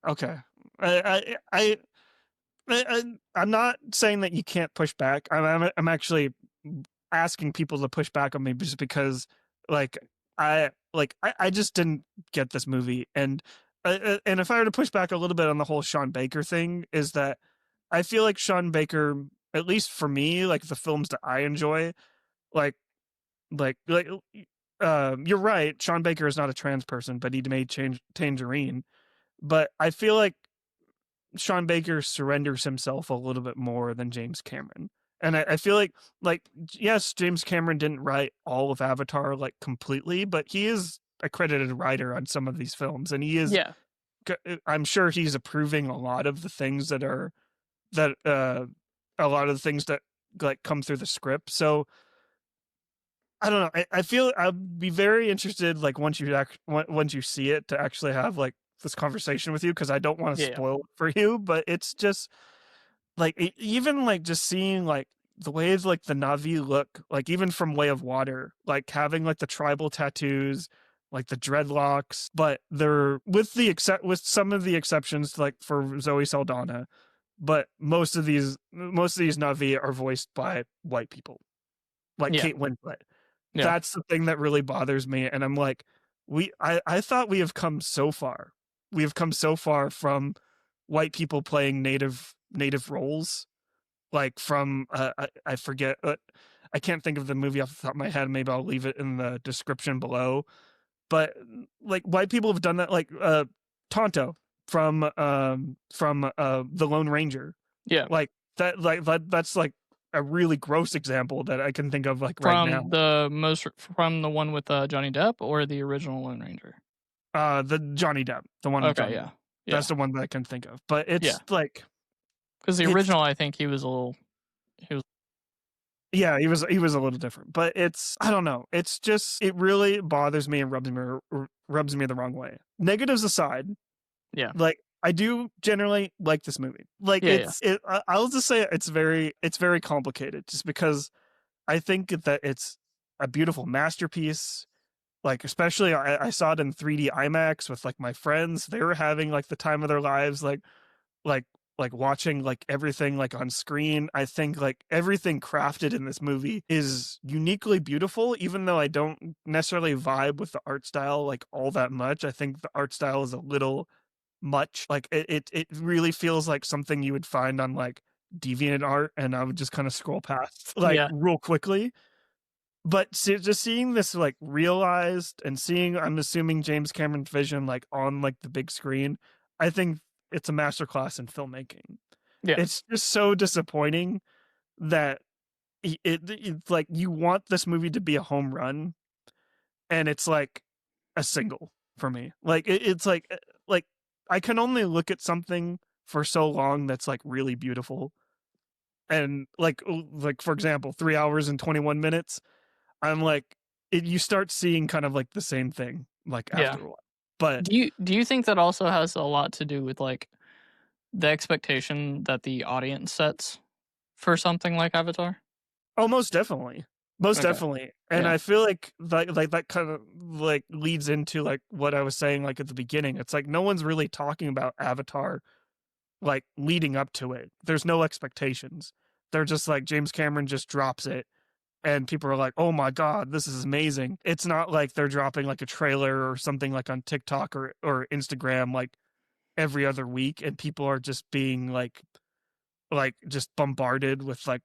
okay. I, I, I'm not saying that you can't push back. I'm actually asking people to push back on me just because, like, I just didn't get this movie, and if I were to push back a little bit on the whole Sean Baker thing, is that I feel like Sean Baker, at least for me, like the films that I enjoy, like like you're right. Sean Baker is not a trans person, but he made change Tangerine. But I feel like Sean Baker surrenders himself a little bit more than James Cameron. And I feel like, yes, James Cameron didn't write all of Avatar like completely, but he is a credited writer on some of these films, and he is Yeah. I'm sure he's approving a lot of the things that a lot of the things that like come through the script. So I don't know. I feel I'd be very interested, like once you see it, to actually have like this conversation with you, because I don't want to Yeah. spoil it for you. But it's just like even like just seeing like the ways like the Na'vi look, like even from Way of Water, like having like the tribal tattoos, like the dreadlocks, but they're with some of the exceptions, like for Zoe Saldana, but most of these Na'vi are voiced by white people, like Yeah. Kate Winslet. Yeah. That's the thing that really bothers me, and I'm like, I thought we have come so far. We have come so far from white people playing native roles, like from I forget, I can't think of the movie off the top of my head. Maybe I'll leave it in the description below. But like white people have done that, like Tonto from the Lone Ranger, Yeah. like that's like a really gross example that I can think of like right now. From the one with Johnny Depp or the original Lone Ranger? The Johnny Depp, the one with Okay, Johnny yeah. Depp. Yeah. That's the one that I can think of. But it's Yeah. like, Because the it's original, I think he was a little. yeah, he was a little different. But it's, I don't know. It's just, it really bothers me and rubs me the wrong way. Negatives aside, Yeah. like I do generally like this movie. Like Yeah. I'll just say it's very complicated, just because I think that it's a beautiful masterpiece. Like especially I saw it in 3D IMAX with like my friends. They were having like the time of their lives, like watching like everything like on screen. I think like everything crafted in this movie is uniquely beautiful, even though I don't necessarily vibe with the art style like all that much. I think the art style is a little much. Like it really feels like something you would find on like DeviantArt, and I would just kind of scroll past like Yeah. real quickly. But just seeing this like realized, and seeing, I'm assuming, James Cameron's vision like on like the big screen, I think it's a masterclass in filmmaking. Yeah. It's just so disappointing that it's like you want this movie to be a home run, and it's like a single for me. Like it's like I can only look at something for so long that's like really beautiful, and like for example, 3 hours and 21 minutes. I'm like, you start seeing kind of like the same thing like Yeah. after a while. But Do you think that also has a lot to do with like the expectation that the audience sets for something like Avatar? oh, most definitely. Most Okay. definitely. And Yeah. I feel like that kind of like leads into like what I was saying like at the beginning. It's like no one's really talking about Avatar like leading up to it. There's no expectations. They're just like James Cameron just drops it, and people are like, "Oh my god, this is amazing." It's not like they're dropping like a trailer or something like on TikTok or Instagram like every other week, and people are just being like just bombarded with like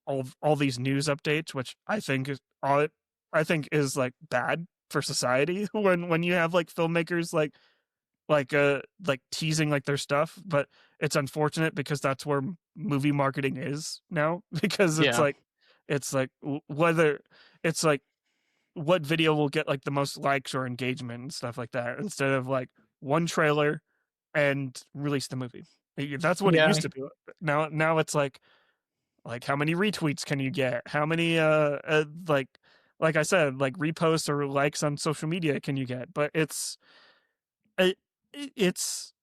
all these news updates, which I think is like bad for society when you have like filmmakers like teasing like their stuff. But it's unfortunate because that's where movie marketing is now, because Yeah. it's like whether it's like what video will get like the most likes or engagement and stuff like that, instead of like one trailer and release the movie. That's what it Yeah. used to be. Now it's like how many retweets can you get? How many like I said, like reposts or likes on social media can you get? But it, it's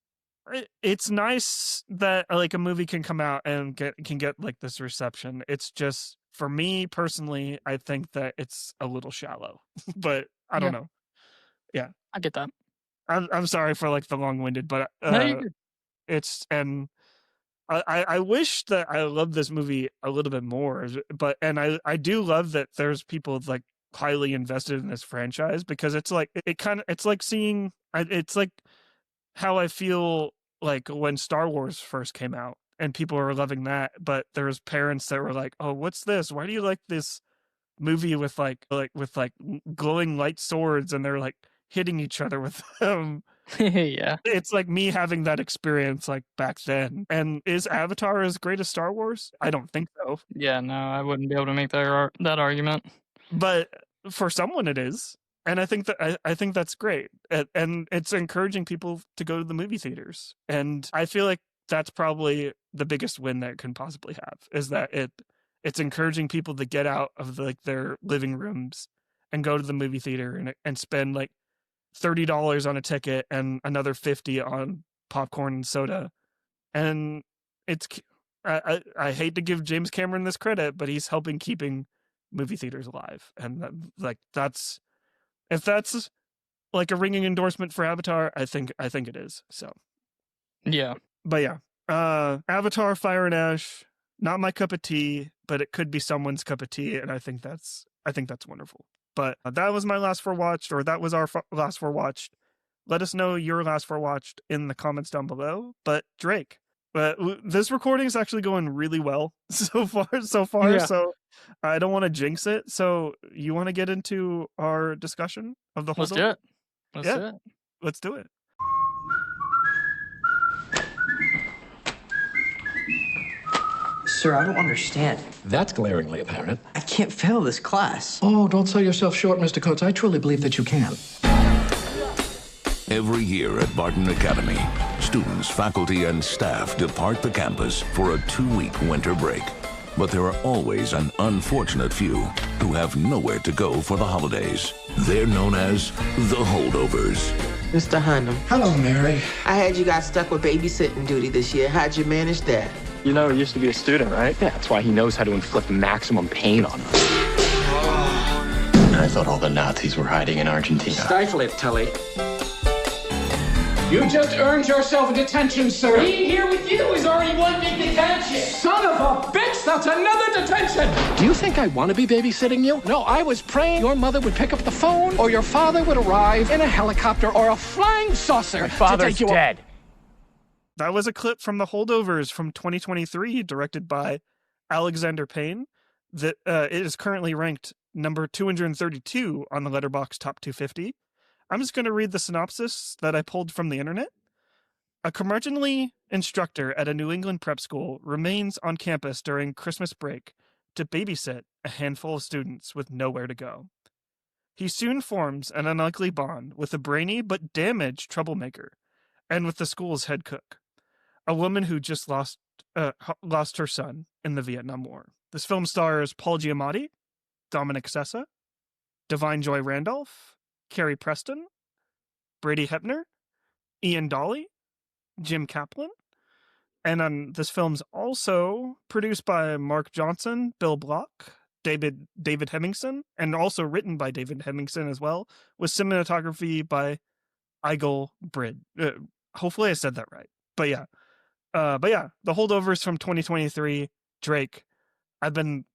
it's nice that like a movie can come out and get like this reception. It's just, for me personally, I think that it's a little shallow. But I don't Yeah. know. Yeah. I get that. I'm sorry for like the long-winded, but No, you're good. it's and I wish that I loved this movie a little bit more, but and I do love that there's people like highly invested in this franchise, because it's like it kind of, it's like seeing, it's like how I feel like when Star Wars first came out and people were loving that, but there was parents that were like, "Oh, what's this? Why do you like this movie with like glowing light swords and they're like hitting each other with them?" Yeah. It's like me having that experience like back then. And is Avatar as great as Star Wars? I don't think so. Yeah, no, I wouldn't be able to make that argument. But for someone it is. And I think that I think that's great, and it's encouraging people to go to the movie theaters. And I feel like that's probably the biggest win that it can possibly have, is that it's encouraging people to get out of like their living rooms and go to the movie theater and spend like $30 on a ticket and another 50 on popcorn and soda. And it's I hate to give James Cameron this credit, but he's helping keeping movie theaters alive. And like that's, if that's like a ringing endorsement for Avatar, I think it is. So Yeah. but yeah, Avatar, Fire and Ash, not my cup of tea, but it could be someone's cup of tea, and I think that's wonderful. But that was my last for watched, or that was our last for watched. Let us know your last for watched in the comments down below. But Drake, this recording is actually going really well so far. Yeah. So I don't want to jinx it. So you want to get into our discussion of the whole? Let's do it. Let's do it. Let's do it. Sir, I don't understand. That's glaringly apparent. I can't fail this class. Oh, don't sell yourself short, Mr. Coates. I truly believe that you can. Every year at Barton Academy, students, faculty, and staff depart the campus for a 2-week winter break. But there are always an unfortunate few who have nowhere to go for the holidays. They're known as the Holdovers. Mr. Hunnam, Hello, Mary. I had you guys stuck with babysitting duty this year. How'd you manage that? You know, he used to be a student, right? Yeah, that's why he knows how to inflict maximum pain on us. I thought all the Nazis were hiding in Argentina. Stifle it, Tully. You just earned yourself a detention, sir. Being here with you is already one big detention. Son of a bitch, that's another detention. Do you think I want to be babysitting you? No, I was praying your mother would pick up the phone or your father would arrive in a helicopter or a flying saucer. My father's dead. That was a clip from The Holdovers from 2023, directed by Alexander Payne. That it is currently ranked number 232 on the Letterboxd Top 250. I'm just going to read the synopsis that I pulled from the internet. A curmudgeonly instructor at a New England prep school remains on campus during Christmas break to babysit a handful of students with nowhere to go. He soon forms an unlikely bond with a brainy but damaged troublemaker, and with the school's head cook, a woman who just lost her son in the Vietnam War. This film stars Paul Giamatti, Dominic Sessa, Divine Joy Randolph, Carrie Preston, Brady Hepner, Ian Dolly, Jim Kaplan. And this film's also produced by Mark Johnson, Bill Block, David Hemmingson, and also written by David Hemmingson as well, with cinematography by Eigel Brid. Hopefully I said that right. But yeah, The Holdovers from 2023, Drake. I've been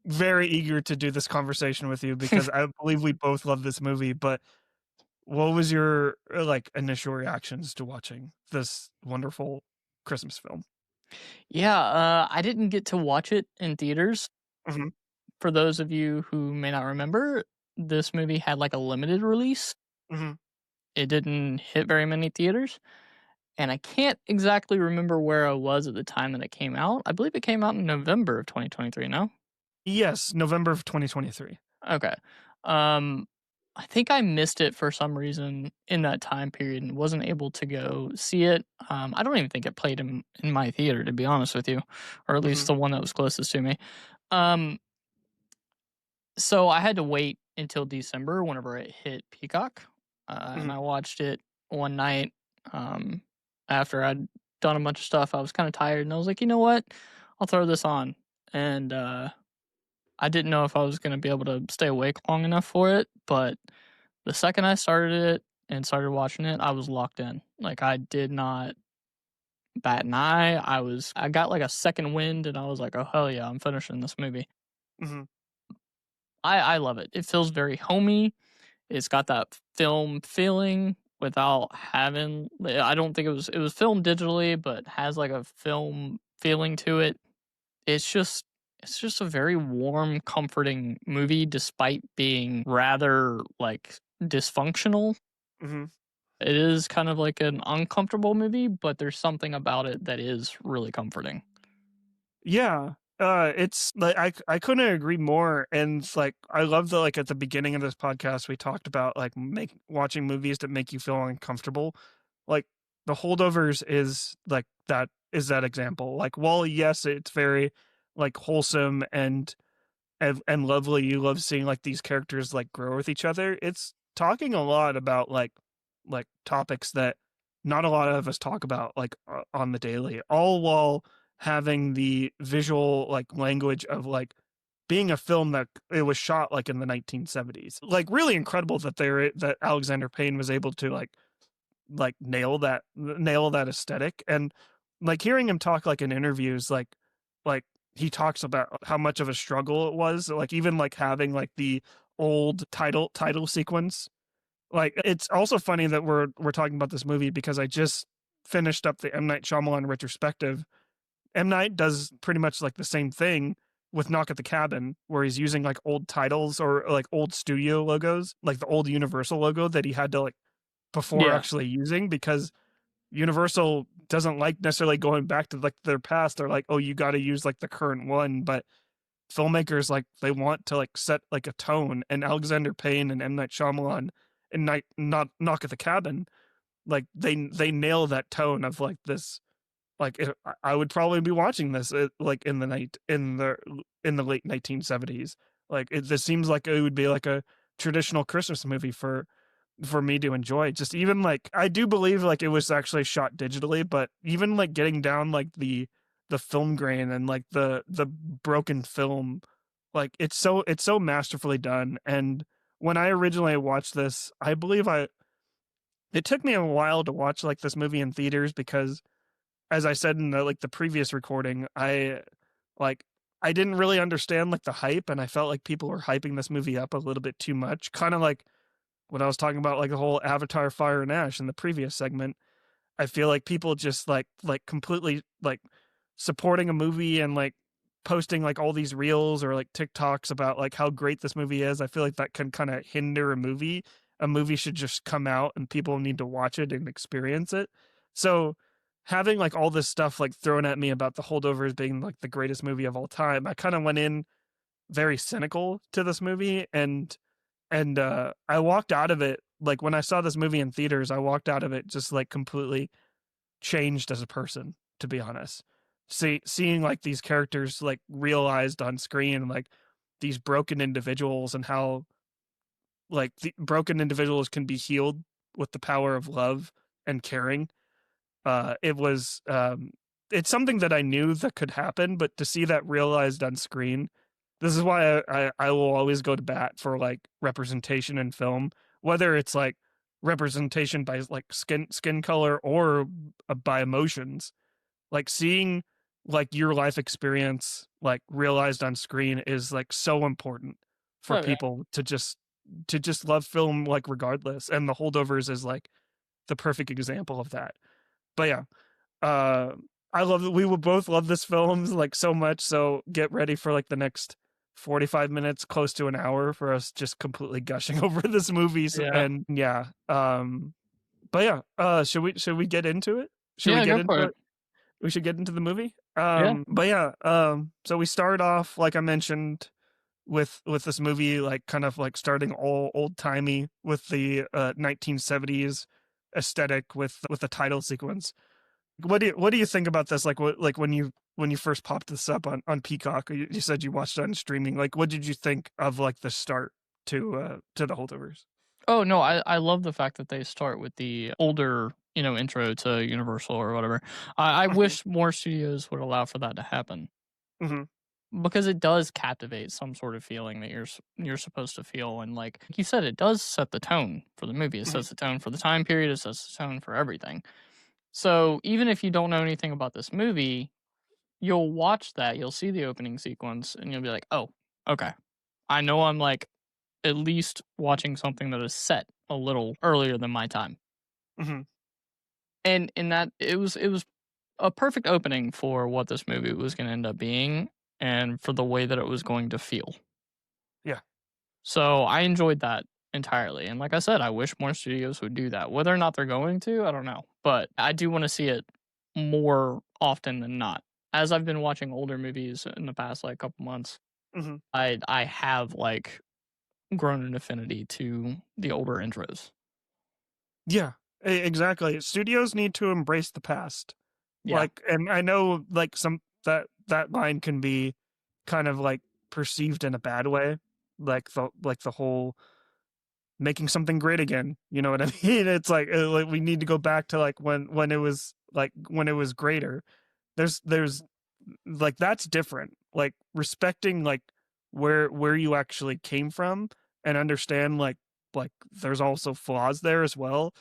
very eager to do this conversation with you because I believe we both love this movie. But what was your initial reactions to watching this wonderful Christmas film? Yeah, I didn't get to watch it in theaters. Mm-hmm. For those of you who may not remember, this movie had like a limited release. Mm-hmm. It didn't hit very many theaters. And I can't exactly remember where I was at the time that it came out. I believe it came out in November of 2023, no? Yes, November of 2023. Okay. I think I missed it for some reason in that time period and wasn't able to go see it. I don't even think it played in my theater, to be honest with you, or at least the one that was closest to me. So I had to wait until December whenever it hit Peacock, and I watched it one night after I'd done a bunch of stuff. I was kind of tired, and I was like, you know what? I'll throw this on. And I didn't know if I was going to be able to stay awake long enough for it, but the second I started it and started watching it, I was locked in. Like, I did not bat an eye. I got like a second wind, and I was like, oh, hell yeah, I'm finishing this movie. Mm-hmm. I love it. It feels very homey. It's got that film feeling without having, I don't think it was filmed digitally, but has like a film feeling to it. It's just a very warm, comforting movie, despite being rather like dysfunctional. Mm-hmm. It is kind of like an uncomfortable movie, but there's something about it that is really comforting. Yeah, It's like I couldn't agree more, and like I love that. Like at the beginning of this podcast, we talked about like watching movies that make you feel uncomfortable. Like the Holdovers is like that example. Like while yes, it's very like wholesome and lovely. You love seeing like these characters like grow with each other. It's talking a lot about like topics that not a lot of us talk about like on the daily, all while having the visual like language of like being a film that it was shot like in the 1970s. Like really incredible that that Alexander Payne was able to like nail that aesthetic. And like hearing him talk like in interviews like he talks about how much of a struggle it was, like even like having like the old title sequence. Like it's also funny that we're talking about this movie because I just finished up the M. Night Shyamalan retrospective. M. Night does pretty much like the same thing with Knock at the Cabin, where he's using like old titles or like old studio logos, like the old Universal logo that he had to like before actually using, because Universal doesn't like necessarily going back to like their past. They're like, oh, you got to use like the current one, but filmmakers like they want to like set like a tone, and Alexander Payne and M. Night Shyamalan and not Knock at the Cabin, like they nail that tone of like this. Like I would probably be watching this like in the late 1970s. Like this seems like it would be like a traditional Christmas movie for me to enjoy. Just even like I do believe like it was actually shot digitally, but even like getting down like the film grain and like the broken film, like it's so masterfully done. And when I originally watched this, I believe it took me a while to watch like this movie in theaters because, as I said in the previous recording, I didn't really understand like the hype, and I felt like people were hyping this movie up a little bit too much. Kind of like when I was talking about like the whole Avatar Fire and Ash in the previous segment. I feel like people just like completely like supporting a movie and like posting like all these reels or like TikToks about like how great this movie is. I feel like that can kind of hinder a movie. A movie should just come out and people need to watch it and experience it. So having like all this stuff like thrown at me about the Holdovers being like the greatest movie of all time, I kind of went in very cynical to this movie, and I walked out of it like when I saw this movie in theaters, I walked out of it just like completely changed as a person, to be honest. Seeing like these characters like realized on screen, like these broken individuals, and how like the broken individuals can be healed with the power of love and caring. It's something that I knew that could happen, but to see that realized on screen, this is why I will always go to bat for like representation in film, whether it's like representation by like skin color or by emotions. Like seeing like your life experience like realized on screen is like so important for people to just love film like regardless. And The Holdovers is like the perfect example of that. But yeah, I love that we will both love this film like so much. So get ready for like the next 45 minutes, close to an hour, for us just completely gushing over this movie. And but yeah, should we get into it? Should we get into it? We should get into the movie. But yeah, so we start off, like I mentioned, with this movie, like kind of like starting all old timey with the 1970s aesthetic with the title sequence. What do you think about this? Like when you first popped this up on Peacock, you said you watched it on streaming. Like, what did you think of like the start to the Holdovers? Oh no, I love the fact that they start with the older, intro to Universal or whatever. I wish more studios would allow for that to happen. Mm-hmm. Because it does captivate some sort of feeling that you're supposed to feel, and like you said, it does set the tone for the movie. It sets the tone for the time period. It sets the tone for everything. So even if you don't know anything about this movie, you'll watch that, you'll see the opening sequence, and you'll be like, oh, okay. I know I'm like at least watching something that is set a little earlier than my time. Mm-hmm. And in that, it was a perfect opening for what this movie was going to end up being and for the way that it was going to feel. Yeah. So I enjoyed that entirely. And like I said, I wish more studios would do that. Whether or not they're going to, I don't know. But I do want to see it more often than not. as I've been watching older movies in the past like couple months, Mm-hmm. I have like grown an affinity to the older intros. Yeah, exactly. Studios need to embrace the past. Yeah. Like, and I know like that line can be kind of like perceived in a bad way, like the whole making something great again. You know what I mean? It's like we need to go back to like when it was greater. There's like that's different. Like respecting like where you actually came from and understand like there's also flaws there as well.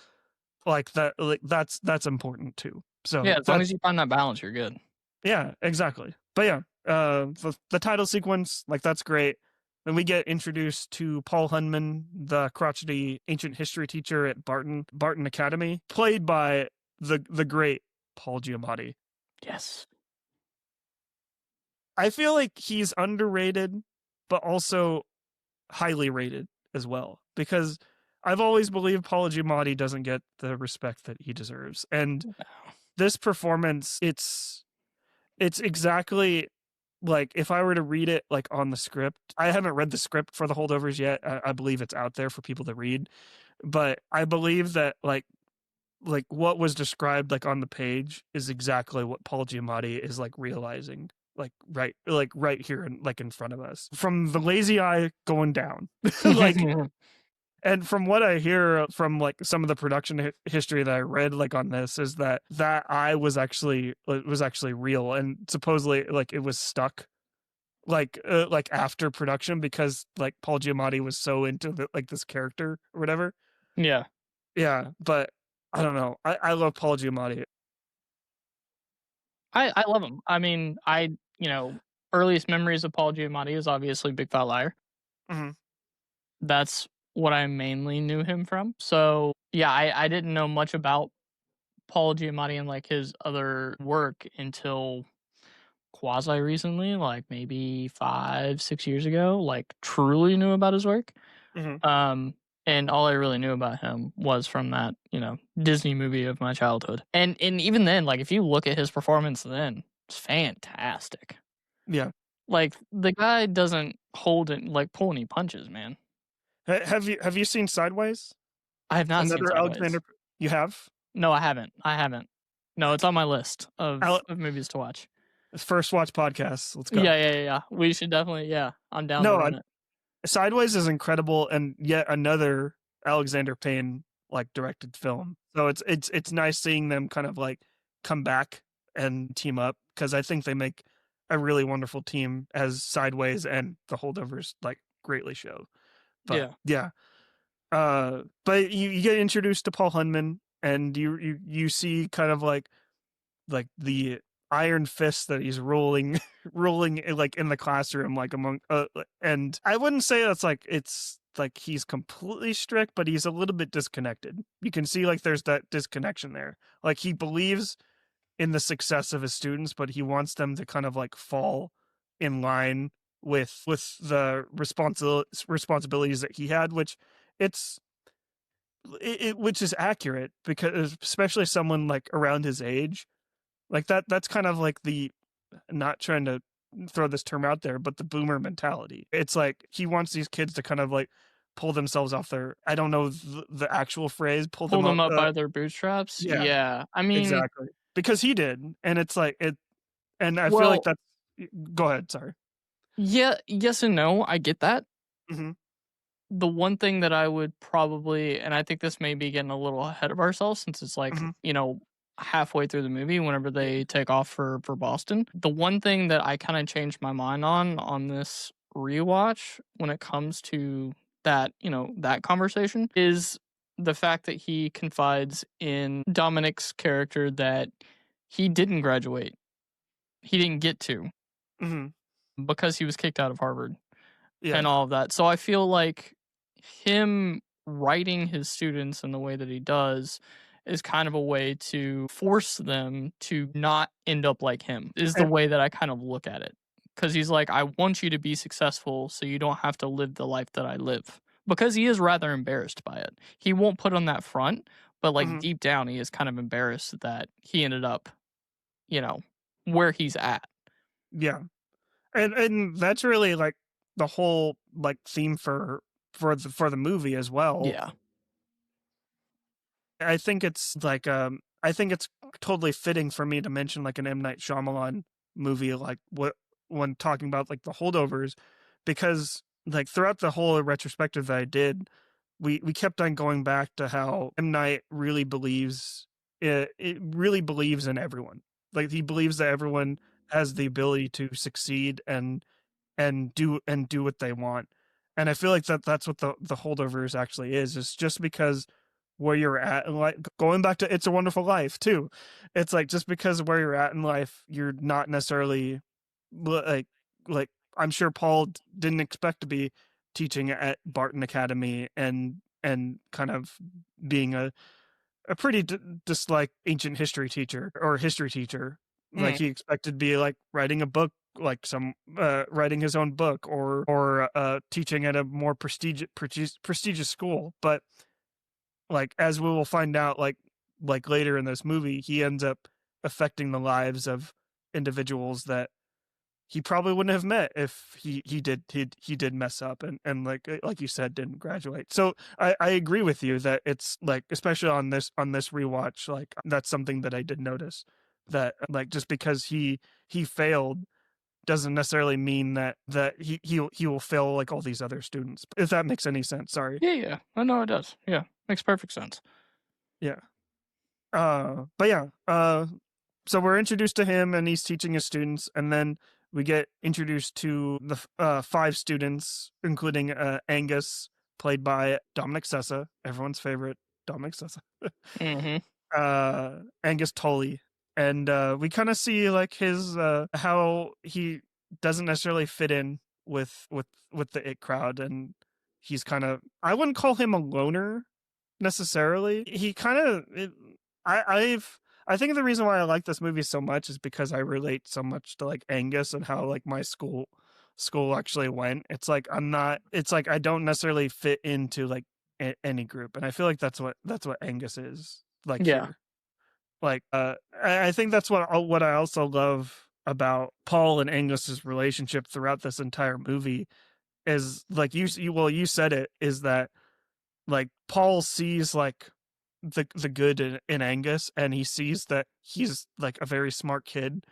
Like that's important too. So Yeah, as long as you find that balance, you're good. Yeah, exactly. But yeah, the title sequence, like that's great. Then we get introduced to Paul Hunman, the crotchety ancient history teacher at Barton Academy, played by the great Paul Giamatti. Yes. I feel like he's underrated, but also highly rated as well, because I've always believed Paul Giamatti doesn't get the respect that he deserves. And this performance, it's exactly like if I were to read it like on the script. I haven't read the script for the Holdovers yet. I believe it's out there for people to read, but I believe that like what was described like on the page is exactly what Paul Giamatti is like realizing like right here in front of us, from the lazy eye going down. Like, and from what I hear from like some of the production history that I read like on this, is that eye was actually real, and supposedly like it was stuck like after production, because like Paul Giamatti was so into like this character or whatever. Yeah. Yeah, but I don't know. I love Paul Giamatti. I love him. I mean, earliest memories of Paul Giamatti is obviously Big Fat Liar. Mm-hmm. That's what I mainly knew him from. So yeah, I didn't know much about Paul Giamatti and like his other work until quasi recently, like maybe 5-6 years ago. Like truly knew about his work. Mm-hmm. And all I really knew about him was from that, Disney movie of my childhood. And even then, like if you look at his performance then, it's fantastic. Yeah. Like the guy doesn't pull any punches, man. Have you seen Sideways? I have not seen Another Sideways. Alexander. You have? No, I haven't. No, it's on my list of movies to watch. First watch podcast. Let's go. Yeah. We should definitely. Yeah, I'm down to run it. Sideways is incredible, and yet another Alexander Payne like directed film. So it's nice seeing them kind of like come back and team up, because I think they make a really wonderful team, as Sideways and the Holdovers like greatly show. But yeah. But you get introduced to Paul Hunman, and you see kind of like the iron fist that he's rolling like in the classroom, like among and I wouldn't say it's like he's completely strict, but he's a little bit disconnected. You can see like there's that disconnection there. Like he believes in the success of his students, but he wants them to kind of like fall in line with the responsibilities that he had, which which is accurate, because especially someone like around his age, like that's kind of like the, not trying to throw this term out there, but the boomer mentality. It's like he wants these kids to kind of like pull themselves off their, I don't know the actual phrase, pull them up by their bootstraps. Yeah. I mean, exactly, because he did, and it's like it, and I feel like that's. Go ahead. Sorry. Yeah. Yes and no. I get that. Mm-hmm. The one thing that I would probably, and I think this may be getting a little ahead of ourselves, since it's like, halfway through the movie whenever they take off for Boston. The one thing that I kind of changed my mind on this rewatch when it comes to that, that conversation, is the fact that he confides in Dominic's character that he didn't graduate. He didn't get to. Mm-hmm. Because he was kicked out of Harvard and all of that. So I feel like him writing his students in the way that he does is kind of a way to force them to not end up like him, is the way that I kind of look at it. Because he's like, I want you to be successful so you don't have to live the life that I live. Because he is rather embarrassed by it. He won't put on that front, but like deep down, he is kind of embarrassed that he ended up, where he's at. Yeah. And that's really like the whole like theme for the movie as well. Yeah. I think it's like I think it's totally fitting for me to mention like an M. Night Shyamalan movie like what when talking about like the Holdovers, because like throughout the whole retrospective that I did, we kept on going back to how M. Night really believes it really believes in everyone. Like he believes that everyone has the ability to succeed and do what they want. And I feel like that's what the Holdovers actually is just because where you're at in life, going back to It's a Wonderful Life too. It's like just because where you're at in life, you're not necessarily like I'm sure Paul didn't expect to be teaching at Barton Academy and kind of being a pretty just like ancient history teacher or history teacher. Like he expected to be like writing a book, like some writing his own book or teaching at a more prestigious school. But like as we will find out like later in this movie, he ends up affecting the lives of individuals that he probably wouldn't have met if he did mess up and like you said, didn't graduate. So I agree with you that it's like, especially on this rewatch, like that's something that I did notice, that like just because he failed doesn't necessarily mean that he will fail like all these other students, if that makes any sense. Sorry. Yeah. I know it does. Yeah, makes perfect sense. Yeah. But yeah, so we're introduced to him and he's teaching his students, and then we get introduced to the 5 students, including Angus, played by Dominic Sessa, everyone's favorite Dominic Sessa. Angus Tully. And we kind of see like his how he doesn't necessarily fit in with the it crowd, and he's kind of, I wouldn't call him a loner necessarily. He kind of I think the reason why I like this movie so much is because I relate so much to like Angus and how like my school actually went. It's like I don't necessarily fit into like any group, and I feel like that's what Angus is like here. Like I think that's what I also love about Paul and Angus's relationship throughout this entire movie is like you said it, is that like Paul sees like the good in Angus, and he sees that he's like a very smart kid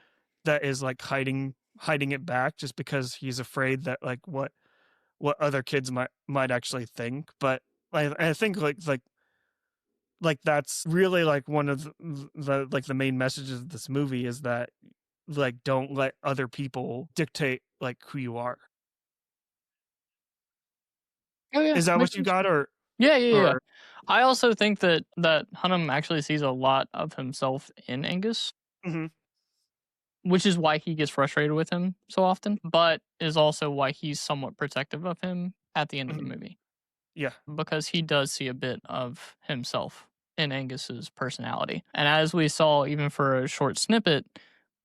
that is like hiding it back just because he's afraid that like what other kids might actually think. But I think like that's really like one of the like the main messages of this movie is that like don't let other people dictate like who you are. Oh, yeah. Is that what you got? Or Yeah. I also think that Hunnam actually sees a lot of himself in Angus, which is why he gets frustrated with him so often, but is also why he's somewhat protective of him at the end of the movie. Yeah. Because he does see a bit of himself in Angus's personality. And as we saw, even for a short snippet,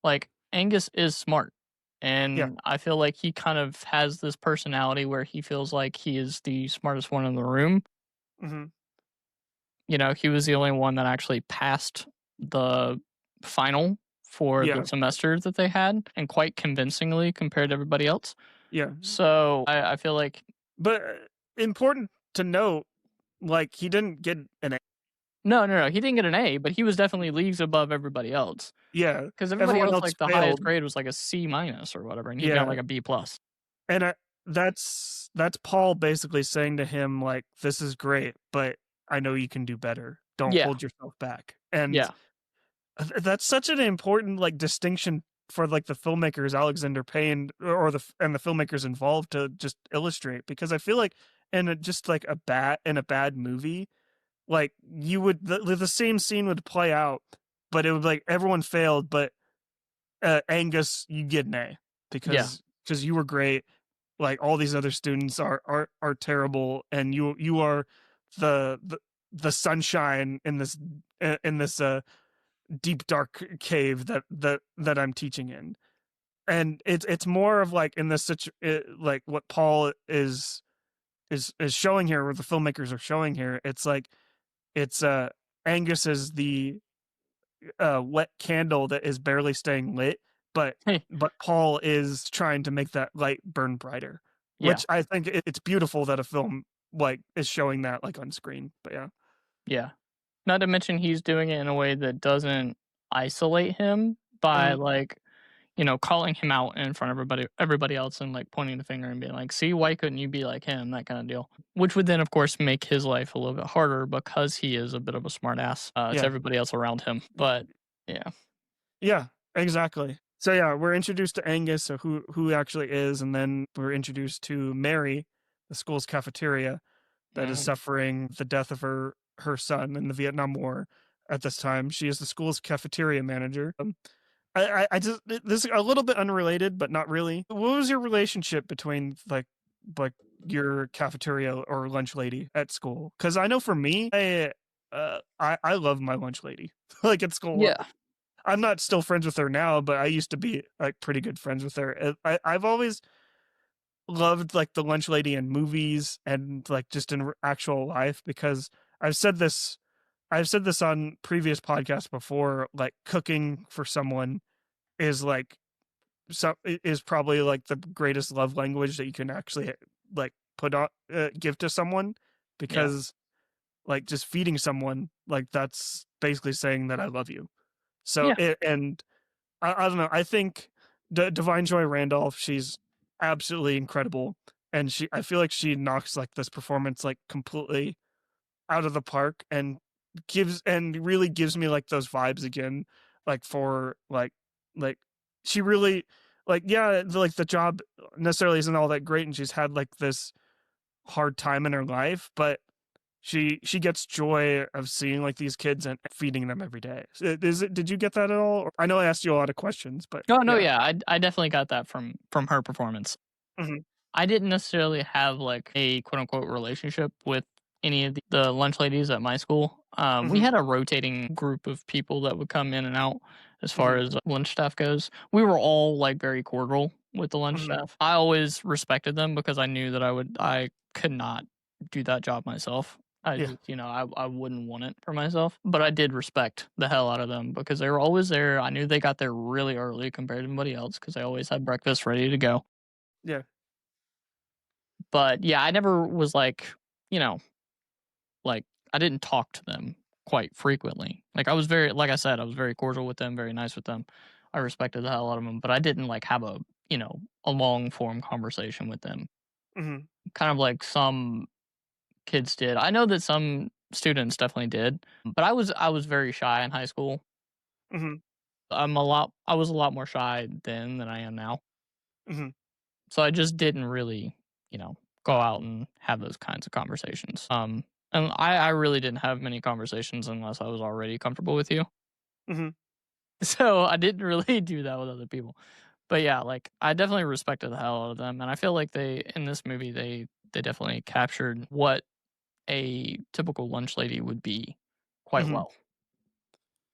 like Angus is smart. And I feel like he kind of has this personality where he feels like he is the smartest one in the room. You know, he was the only one that actually passed the final for the semester that they had, and quite convincingly compared to everybody else. Yeah. So I feel like... But important to note, like, he didn't get an A. No. He didn't get an A, but he was definitely leagues above everybody else. Yeah. Because everybody else, like, the highest grade was like a C- or whatever, and he got like a B+. And that's Paul basically saying to him, like, this is great, but I know you can do better. Don't hold yourself back. And that's such an important like distinction for like the filmmakers, Alexander Payne and the filmmakers involved, to just illustrate, because I feel like in a bad movie, like you would the same scene would play out, but it would like everyone failed, but Angus, you get an A because you were great. Like all these other students are terrible, and you are the sunshine in this deep dark cave that I'm teaching in. And it's more of like in this like what Paul is showing here, or the filmmakers are showing here. It's like Angus is the wet candle that is barely staying lit but Paul is trying to make that light burn brighter, Yeah. which I think it's beautiful that a film like is showing that like on screen. But Yeah. Not to mention he's doing it in a way that doesn't isolate him by like, you know, calling him out in front of everybody else and like pointing the finger and being like, see, why couldn't you be like him? That kind of deal. Which would then of course make his life a little bit harder because he is a bit of a smart ass to everybody else around him. But yeah. Yeah, exactly. So yeah, we're introduced to Angus, so who he actually is, and then we're introduced to Mary, the school's cafeteria, that is suffering the death of her son in the Vietnam War. At this time, she is the school's cafeteria manager. I just, this is a little bit unrelated, but not really. What was your relationship between like your cafeteria or lunch lady at school? Because I know for me, I love my lunch lady like at school. Yeah. I'm not still friends with her now, but I used to be like pretty good friends with her. I've always loved like the lunch lady in movies and like just in actual life, because I've said this on previous podcasts before, like cooking for someone is is probably like the greatest love language that you can actually like put on give to someone, because like just feeding someone, like that's basically saying that I love you. So and I don't know. I think Divine Joy Randolph, she's absolutely incredible, and I feel like she knocks like this performance like completely out of the park, and really gives me like those vibes again, like for like she really like like the job necessarily isn't all that great, and she's had like this hard time in her life, but she gets joy of seeing like these kids and feeding them every day. Did you get that at all? I know I asked you a lot of questions, but I definitely got that from her performance. I didn't necessarily have like a quote unquote relationship with any of the lunch ladies at my school. We had a rotating group of people that would come in and out as far as lunch staff goes. We were all like very cordial with the lunch staff. I always respected them because I knew that I could not do that job myself. I wouldn't want it for myself, but I did respect the hell out of them because they were always there. I knew they got there really early compared to anybody else because they always had breakfast ready to go. Yeah. But yeah, I never was like, like I didn't talk to them quite frequently. Like like I said, I was very cordial with them, very nice with them. I respected the hell out of them, but I didn't like have a long form conversation with them. Kind of like some kids did. I know that some students definitely did, but I was very shy in high school. I was a lot more shy then than I am now. So I just didn't really, go out and have those kinds of conversations. And I really didn't have many conversations unless I was already comfortable with you. So I didn't really do that with other people. But yeah, like I definitely respected the hell out of them, and I feel like in this movie they definitely captured what a typical lunch lady would be quite well.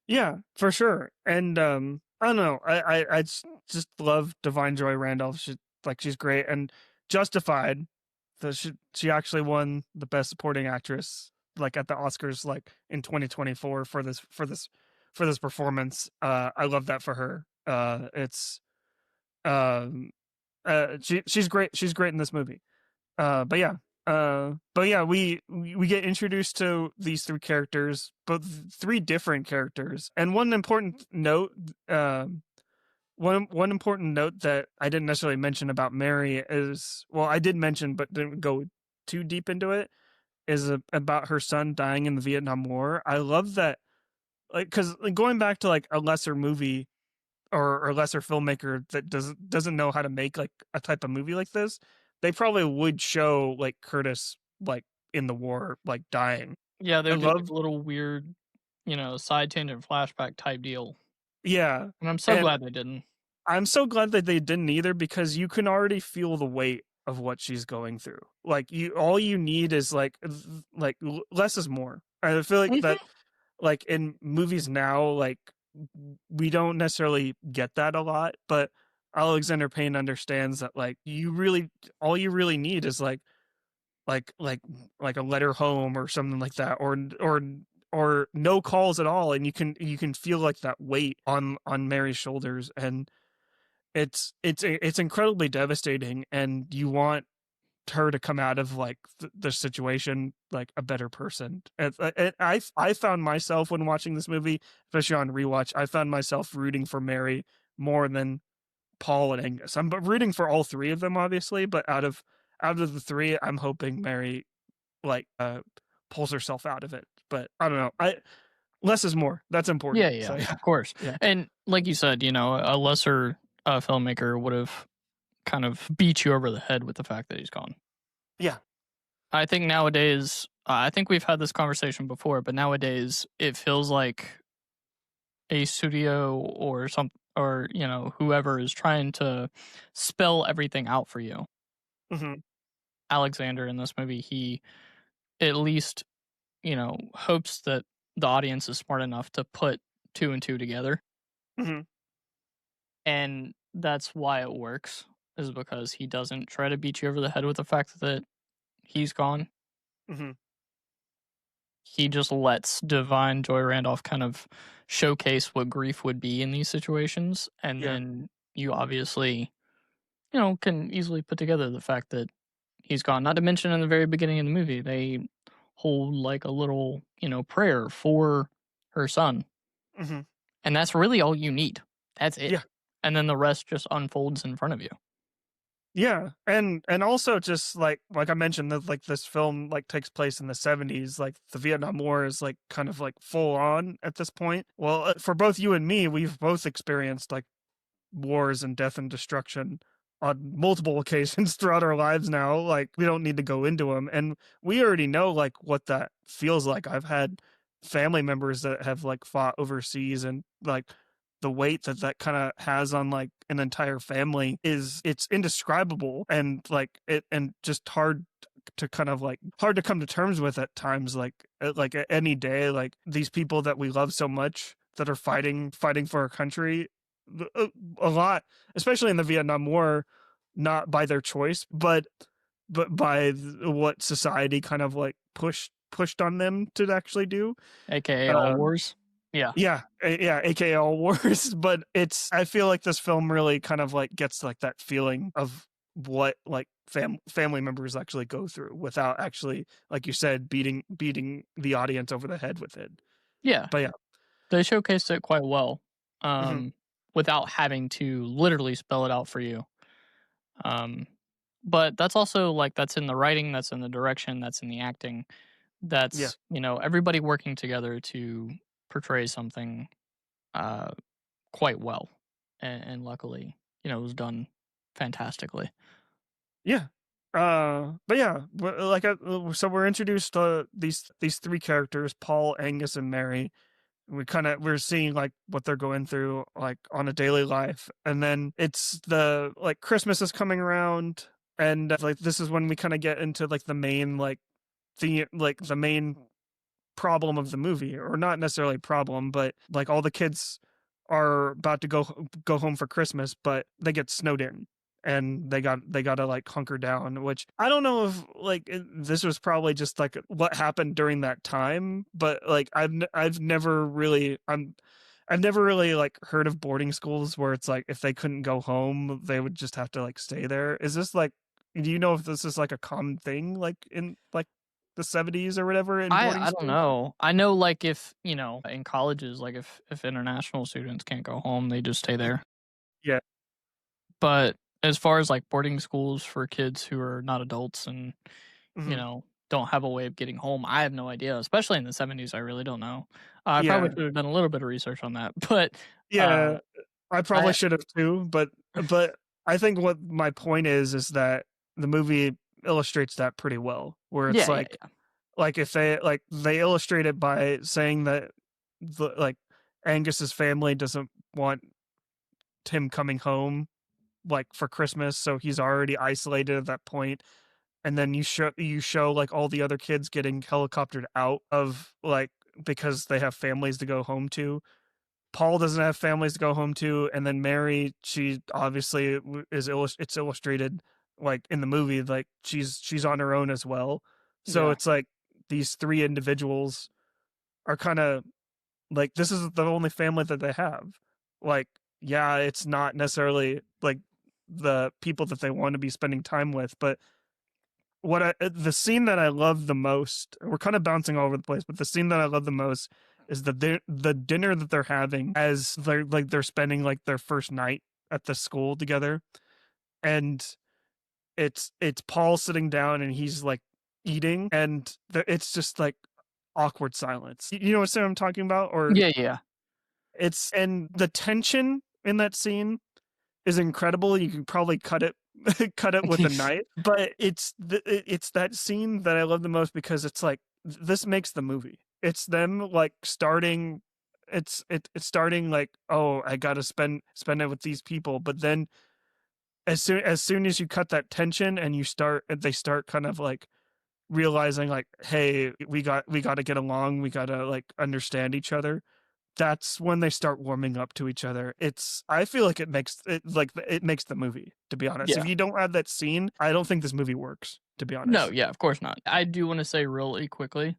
Yeah, for sure. And I don't know. I just love Divine Joy Randolph. She's great, and Justified. She actually won the best supporting actress like at the Oscars like in 2024 for this performance. I love that for her. She's great. She's great in this movie. But yeah, we get introduced to these three characters, but three different characters. And one important note that I didn't necessarily mention about Mary is, well, I did mention but didn't go too deep into it, is about her son dying in the Vietnam War. I love that, like, because going back to like a lesser movie or lesser filmmaker that doesn't know how to make like a type of movie like this, they probably would show like Curtis like in the war like dying. Yeah, they would do like a little weird, side tangent flashback type deal. Yeah. And I'm so glad they didn't. I'm so glad that they didn't either, because you can already feel the weight of what she's going through. Like all you need is like less is more. I feel like that like in movies now, like we don't necessarily get that a lot, but Alexander Payne understands that like all you really need is like a letter home or something like that, or no calls at all, and you can feel like that weight on Mary's shoulders. And it's incredibly devastating, and you want her to come out of like the situation like a better person. And I found myself when watching this movie, especially on rewatch, I found myself rooting for Mary more than Paul and Angus. I'm rooting for all three of them, obviously, but out of the three, I'm hoping Mary like pulls herself out of it. But I don't know. Less is more. That's important. Yeah, So, of course. Yeah. And like you said, a lesser filmmaker would have kind of beat you over the head with the fact that he's gone. Yeah. I think nowadays, I think we've had this conversation before, but nowadays it feels like a studio or whoever is trying to spell everything out for you. Mm-hmm. Alexander in this movie, he at least, hopes that the audience is smart enough to put 2 and 2 together. Mm-hmm. And that's why it works, is because he doesn't try to beat you over the head with the fact that he's gone. Mm-hmm. He just lets Divine Joy Randolph kind of showcase what grief would be in these situations. And then you obviously, can easily put together the fact that he's gone. Not to mention in the very beginning of the movie, they hold like a little, prayer for her son. Mm-hmm. And that's really all you need. That's it. Yeah. And then the rest just unfolds in front of you. Yeah, and also just like I mentioned that like this film like takes place in the 70s, like the Vietnam War is like kind of like full on at this point. Well, for both you and me, we've both experienced like wars and death and destruction on multiple occasions throughout our lives now. Like we don't need to go into them, and we already know like what that feels like. I've had family members that have like fought overseas, and like the weight that kind of has on like an entire family it's indescribable, and like it and just hard to kind of like hard to come to terms with at times. Like any day, like these people that we love so much that are fighting for our country a lot, especially in the Vietnam War, not by their choice, but by what society kind of like pushed on them to actually do, aka all wars. Yeah, aka all wars. But I feel like this film really kind of like gets like that feeling of what like family members actually go through without actually, like you said, beating the audience over the head with it. Yeah. But yeah, they showcased it quite well, Mm-hmm. without having to literally spell it out for you. But that's also like, that's in the writing, that's in the direction, that's in the acting. That's, everybody working together to portray something quite well. And luckily, it was done fantastically. Yeah. But yeah, so we're introduced to these three characters, Paul, Angus, and Mary. We're seeing like what they're going through like on a daily life, and then it's the like Christmas is coming around, and like this is when we kind of get into like the main like the main problem of the movie, or not necessarily problem, but like all the kids are about to go home for Christmas, but they get snowed in, and they gotta like hunker down, which I don't know if like this was probably just like what happened during that time, but like I've never really like heard of boarding schools where it's like if they couldn't go home, they would just have to like stay there. Is this like, do you know if this is like a common thing like in like the 70s or whatever in boarding schools? I don't know. I know like if, in colleges, like if international students can't go home, they just stay there. Yeah. But as far as like boarding schools for kids who are not adults and, don't have a way of getting home, I have no idea. Especially in the 70s, I really don't know. I probably should have done a little bit of research on that. But yeah, I probably should have too. But I think what my point is that the movie illustrates that pretty well, where it's like if they illustrate it by saying that like Angus's family doesn't want him coming home like for Christmas, so he's already isolated at that point, and then you show like all the other kids getting helicoptered out of like because they have families to go home to. Paul doesn't have families to go home to, and then Mary, she obviously it's illustrated like in the movie like she's on her own as well. So it's like these three individuals are kind of like, this is the only family that they have. Like, yeah, it's not necessarily like the people that they want to be spending time with. But the scene that I love the most, we're kind of bouncing all over the place, but the scene that I love the most is the dinner that they're having as they're spending like their first night at the school together, and it's Paul sitting down and he's like eating, and it's just like awkward silence. You know what I'm talking about? Or Yeah. And the tension in that scene is incredible. You can probably cut it with a knife, but it's that scene that I love the most because it's like this makes the movie. It's them like starting. It's starting like, oh, I gotta spend it with these people, but then as soon as you cut that tension and they start kind of like realizing like, hey, we got to get along, we got to like understand each other. That's when they start warming up to each other. I feel like it makes the movie, to be honest. Yeah. If you don't have that scene, I don't think this movie works, to be honest. No, yeah, of course not. I do want to say really quickly,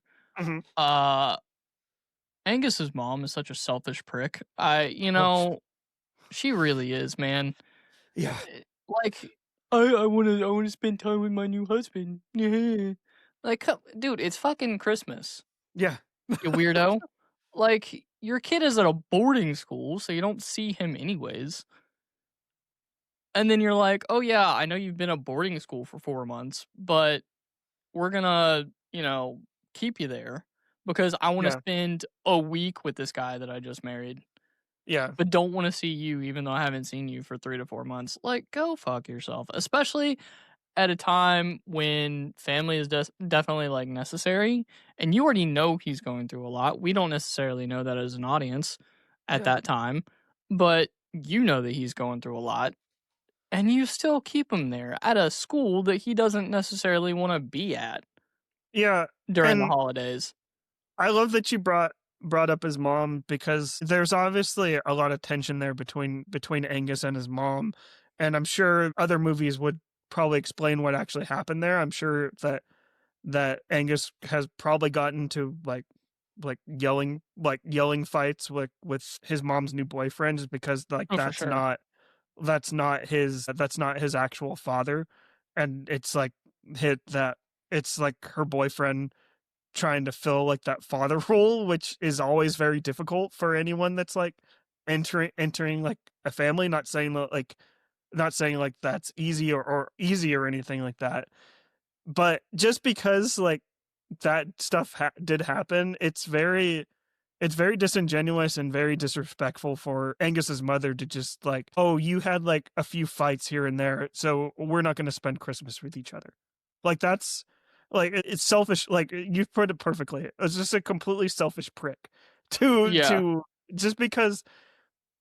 Angus's mom is such a selfish prick. She really is, man. Yeah. Like, I want to spend time with my new husband. Like, dude, it's fucking Christmas. Yeah. You weirdo. Like, your kid is at a boarding school, so you don't see him anyways. And then you're like, oh yeah, I know you've been at boarding school for 4 months, but we're gonna, keep you there because I want to spend a week with this guy that I just married. Yeah. But don't want to see you even though I haven't seen you for 3 to 4 months. Like, go fuck yourself. Especially at a time when family is definitely like necessary, and you already know he's going through a lot. We don't necessarily know that as an audience at that time, but you know that he's going through a lot, and you still keep him there at a school that he doesn't necessarily want to be at. Yeah, during the holidays. I love that you brought up his mom, because there's obviously a lot of tension there between Angus and his mom, and I'm sure other movies would probably explain what actually happened there. I'm sure that Angus has probably gotten to like yelling fights with his mom's new boyfriend, just because like that's not his actual father, and it's like it's like her boyfriend trying to fill like that father role, which is always very difficult for anyone that's like entering like a family. Not saying like that's easy or easy or anything like that, but just because like that stuff did happen, it's very disingenuous and very disrespectful for Angus's mother to just like, oh, you had like a few fights here and there, so we're not going to spend Christmas with each other. Like, that's like, it's selfish. Like, you put it perfectly. It's just a completely selfish prick to just because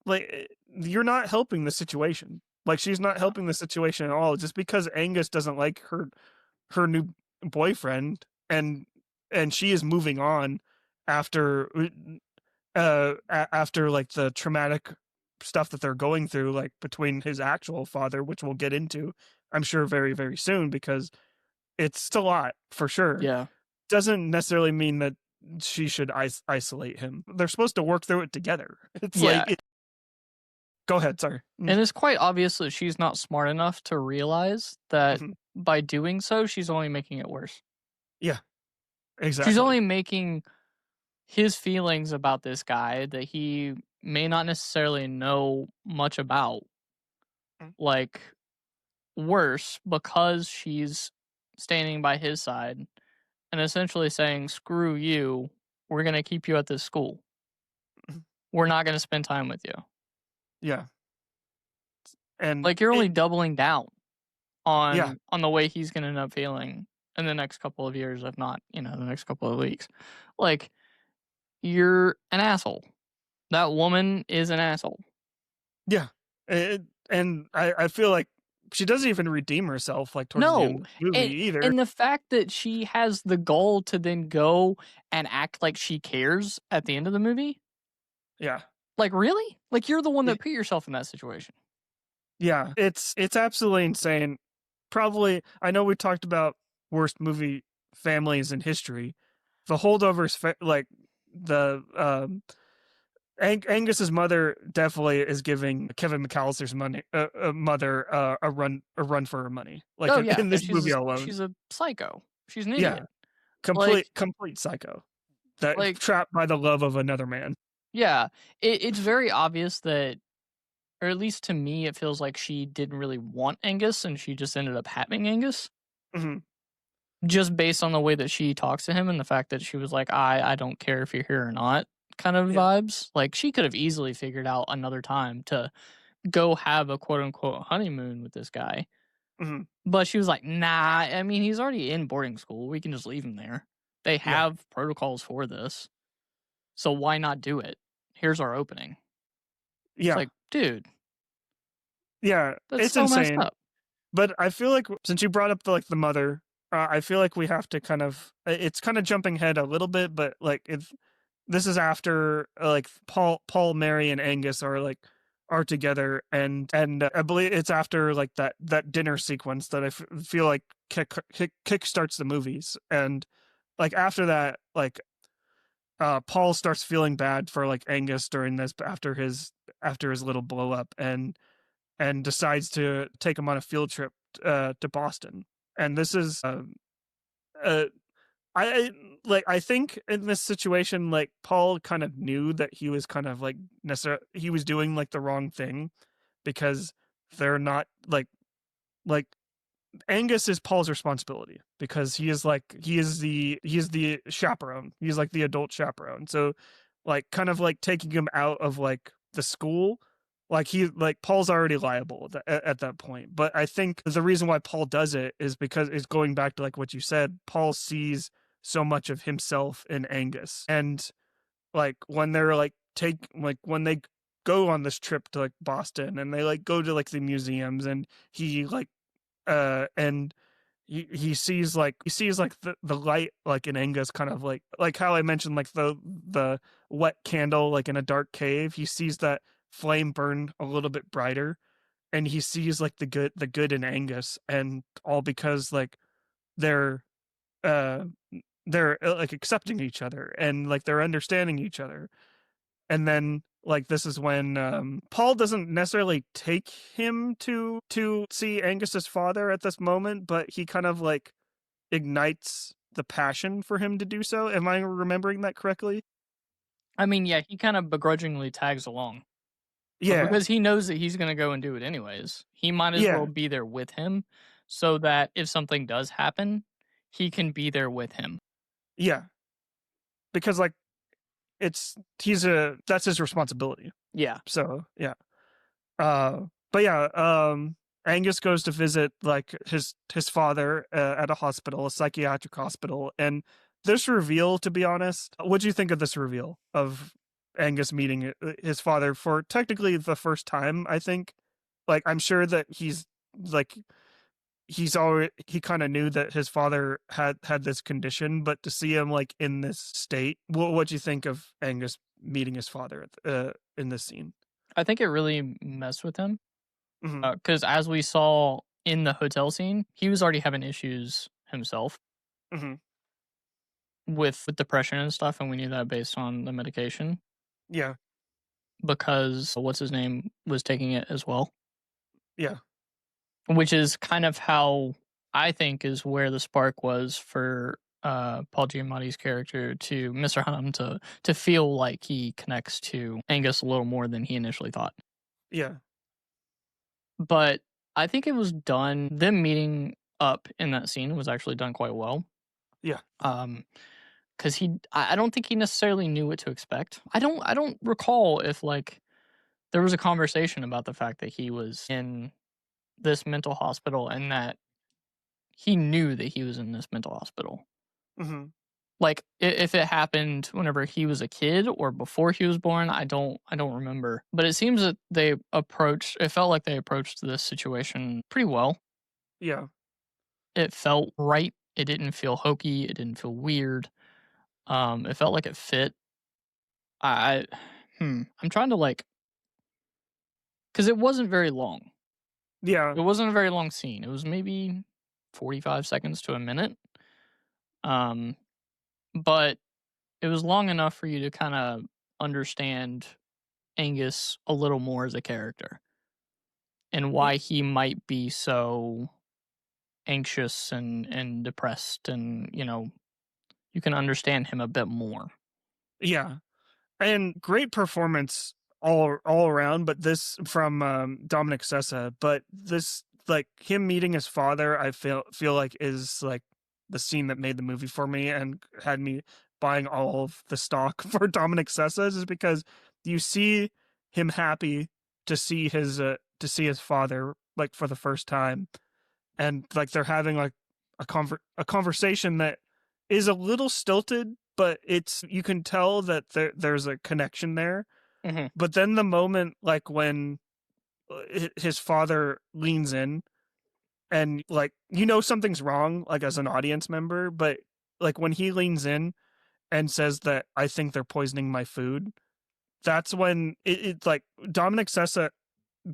like you're not helping the situation. Like, she's not helping the situation at all. Just because Angus doesn't like her new boyfriend, and she is moving on after like the traumatic stuff that they're going through, like between his actual father, which we'll get into, I'm sure, very, very soon, because it's a lot for sure. Yeah. Doesn't necessarily mean that she should isolate him. They're supposed to work through it together. It's go ahead. Sorry. And it's quite obvious that she's not smart enough to realize that by doing so, she's only making it worse. Yeah, exactly. She's only making his feelings about this guy that he may not necessarily know much about, like, worse, because she's standing by his side and essentially saying, screw you, we're going to keep you at this school. We're not going to spend time with you. Yeah. And like, you're only doubling down on the way he's going to end up feeling in the next couple of years, if not, the next couple of weeks. Like, you're an asshole. That woman is an asshole. Yeah. And I feel like she doesn't even redeem herself like towards the end of the movie either. And the fact that she has the goal to then go and act like she cares at the end of the movie. Yeah. Like, really? Like, you're the one that put yourself in that situation. Yeah. It's absolutely insane. Probably, I know we talked about worst movie families in history. The Holdovers, like the Angus's mother definitely is giving Kevin McAllister's mother a run for her money. Like Oh yeah, in this because movie alone. she's a psycho. She's an Yeah, idiot. complete psycho. That Like trapped by the love of another man. yeah, it's very obvious that, or at least to me, it feels like she didn't really want Angus, and she just ended up having Angus. Mm-hmm. Just based on the way that she talks to him and the fact that she was like, I don't care if you're here or not, kind of vibes. Like she could have easily figured out another time to go have a quote unquote honeymoon with this guy. Mm-hmm. But she was like, nah, I mean, he's already in boarding school. We can just leave him there. They have protocols for this. So why not do it? Here's our opening. Yeah. It's like, dude. Yeah, that's it's so insane. messed up. But I feel like since you brought up the mother, I feel like we have to kind of, it's kind of jumping ahead a little bit, but like this is after like Paul, Mary, and Angus are together, and I believe it's after like that dinner sequence that I feel like kick starts the movies, and like after that, like Paul starts feeling bad for like Angus during this after his little blow up, and decides to take him on a field trip to Boston. And this is I think in this situation, like Paul kind of knew that he was kind of like he was doing like the wrong thing, because they're not like Angus is Paul's responsibility, because he is the chaperone. He's like the adult chaperone. So like kind of like taking him out of like the school, like Paul's already liable at that point. But I think the reason why Paul does it is because it's going back to like what you said. Paul sees so much of himself in Angus, and like when they're like when they go on this trip to like Boston, and they like go to like the museums, and he like and he sees like the light like in Angus, kind of like how I mentioned like the wet candle like in a dark cave. He sees that flame burn a little bit brighter, and he sees like the good in Angus, and all because like they're like accepting each other, and like they're understanding each other. And then like this is when Paul doesn't necessarily take him to see Angus's father at this moment, but he kind of like ignites the passion for him to do so. Am I remembering that correctly? I mean, yeah, he kind of begrudgingly tags along. Yeah. But because he knows that he's going to go and do it anyways. He might as well be there with him, so that if something does happen, he can be there with him. Yeah. Because like that's his responsibility. Yeah. So, yeah. But yeah, Angus goes to visit like his father at a hospital, a psychiatric hospital, and this reveal, to be honest, what do you think of this reveal of Angus meeting his father for technically the first time? I think, like, I'm sure that he kind of knew that his father had this condition, but to see him like in this state, what do you think of Angus meeting his father in this scene? I think it really messed with him. Mm-hmm. Because as we saw in the hotel scene, he was already having issues himself. Mm-hmm. with depression and stuff, and we knew that based on the medication. Yeah. Because what's his name was taking it as well. Yeah. Which is kind of how I think is where the spark was for Paul Giamatti's character to Mr. Hunnam to feel like he connects to Angus a little more than he initially thought. Yeah. But I think it was done, them meeting up in that scene was actually done quite well. Yeah. Because I don't think he necessarily knew what to expect. I don't recall if like there was a conversation about the fact that he was in this mental hospital and that he knew that he was in this mental hospital. Mm-hmm. Like if it happened whenever he was a kid or before he was born, I don't remember. But it seems that it felt like they approached this situation pretty well. Yeah. It felt right. It didn't feel hokey. It didn't feel weird. It felt like it fit. I'm trying to like, because it wasn't very long. Yeah. It wasn't a very long scene. It was maybe 45 seconds to a minute. But it was long enough for you to kind of understand Angus a little more as a character and why he might be so anxious and depressed, and you can understand him a bit more. Yeah. And great performance all around, but this from Dominic Sessa, but this, like, him meeting his father, I feel like is like the scene that made the movie for me and had me buying all of the stock for Dominic Sessa, is because you see him happy to see his father, like, for the first time, and like they're having like a conversation that is a little stilted, but you can tell that there's a connection there. Mm-hmm. But then the moment, like, when his father leans in and, like, something's wrong, like, as an audience member, but like when he leans in and says that, I think they're poisoning my food, that's when it's like Dominic Sessa,